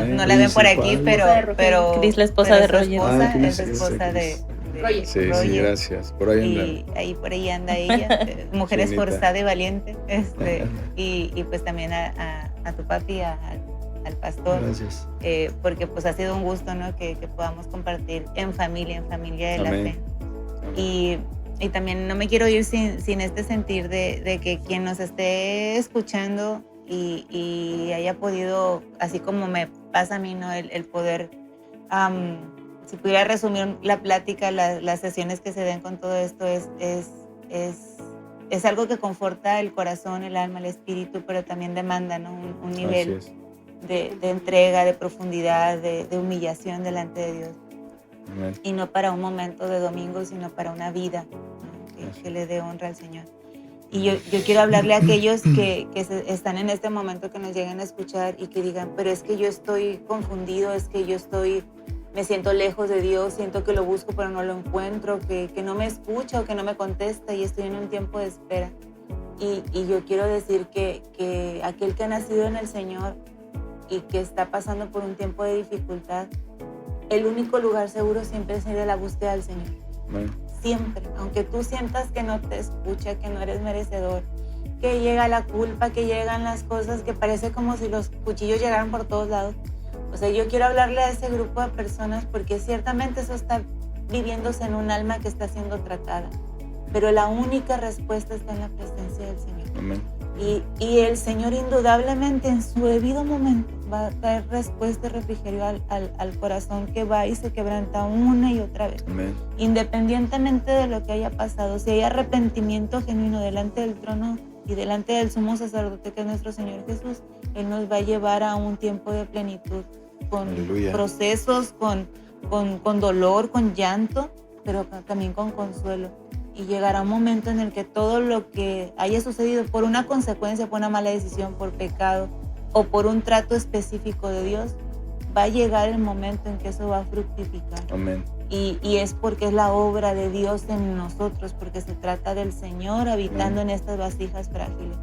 No la ven por aquí, pero Cris, la esposa de Roger. Es esposa de Roger. Sí, Roger. gracias. Por ahí anda. Por ahí anda ella, mujer Chinita. esforzada y valiente, y pues también a tu papi, al pastor, Gracias. porque pues ha sido un gusto, ¿no? Que podamos compartir en familia de la Amén. fe. Y también no me quiero ir sin este sentir de que quien nos esté escuchando y haya podido, así como me pasa a mí, ¿no? El poder, si pudiera resumir la plática, las sesiones que se den con todo esto, es algo que conforta el corazón, el alma, el espíritu, pero también demanda, ¿no? Un nivel de entrega, de profundidad, de humillación delante de Dios. Amén. Y no para un momento de domingo, sino para una vida, ¿no? que le dé honra al Señor. Y yo quiero hablarle a aquellos que están en este momento, que nos lleguen a escuchar y que digan, pero es que yo estoy confundido, es que me siento lejos de Dios, siento que lo busco pero no lo encuentro, que no me escucha o que no me contesta y estoy en un tiempo de espera. Y yo quiero decir que aquel que ha nacido en el Señor y que está pasando por un tiempo de dificultad, el único lugar seguro siempre es ir a la búsqueda del Señor. Amén. Siempre, aunque tú sientas que no te escucha, que no eres merecedor, que llega la culpa, que llegan las cosas, que parece como si los cuchillos llegaran por todos lados. O sea, yo quiero hablarle a ese grupo de personas porque ciertamente eso está viviéndose en un alma que está siendo tratada, pero la única respuesta está en la presencia del Señor. Amén. Y el Señor indudablemente en su debido momento va a traer respuesta y refrigerio al corazón que va y se quebranta una y otra vez. Amén. Independientemente de lo que haya pasado, si hay arrepentimiento genuino delante del trono y delante del sumo sacerdote que es nuestro Señor Jesús, Él nos va a llevar a un tiempo de plenitud, con Aleluya. procesos, con dolor, con llanto, pero también con consuelo. Y llegará un momento en el que todo lo que haya sucedido por una consecuencia, por una mala decisión, por pecado o por un trato específico de Dios, va a llegar el momento en que eso va a fructificar. Amén. Y es porque es la obra de Dios en nosotros, porque se trata del Señor habitando en estas vasijas frágiles.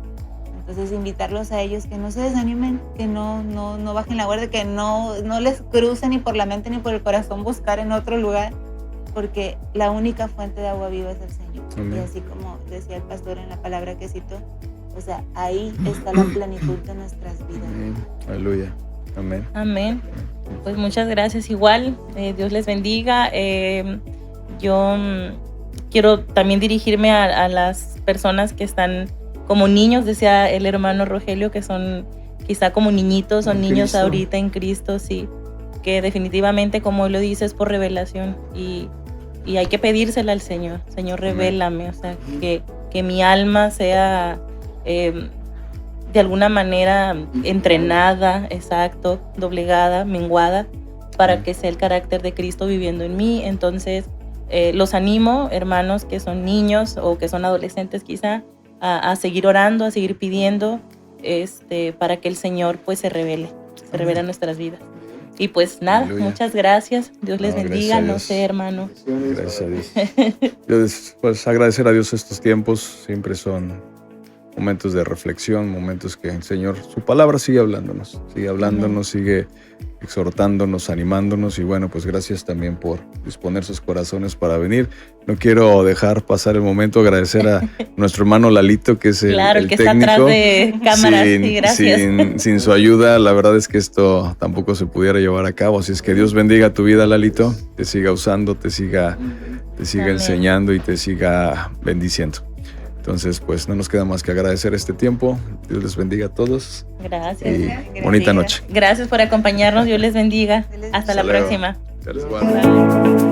Entonces invitarlos a ellos que no se desanimen, que no bajen la guardia, que no les cruce ni por la mente ni por el corazón buscar en otro lugar, porque la única fuente de agua viva es el Señor. Amén. Y así como decía el pastor en la palabra que citó, o sea, ahí está la plenitud de nuestras vidas. Amén. Aleluya. Amén. Amén. Pues muchas gracias. Igual, Dios les bendiga. Yo quiero también dirigirme a las personas que están como niños, decía el hermano Rogelio, que son quizá como niñitos o niños Cristo. ahorita en Cristo, sí, que definitivamente, como él lo dice, es por revelación y hay que pedírsela al Señor. Señor, revélame, o sea, que mi alma sea de alguna manera entrenada, exacto, doblegada, menguada, para que sea el carácter de Cristo viviendo en mí. Entonces, los animo, hermanos que son niños o que son adolescentes quizá, a seguir orando, a seguir pidiendo para que el Señor pues se revele en nuestras vidas. Y pues nada, Aleluya. Muchas gracias. Dios les Gracias bendiga, a no Dios. sé, hermano. Gracias a Dios. Pues agradecer a Dios estos tiempos, siempre son momentos de reflexión, momentos que el Señor, su palabra sigue hablándonos, sigue exhortándonos, animándonos y bueno, pues gracias también por disponer sus corazones para venir. No quiero dejar pasar el momento, agradecer a nuestro hermano Lalito, que es el que técnico. está atrás de cámaras, sí, gracias. Sin su ayuda, la verdad es que esto tampoco se pudiera llevar a cabo, así es que Dios bendiga tu vida, Lalito, te siga usando, te siga Amén. enseñando y te siga bendiciendo. Entonces, pues no nos queda más que agradecer este tiempo. Dios les bendiga a todos. Gracias. Y bonita noche. Gracias por acompañarnos. Dios les bendiga. Hasta la próxima. Bye.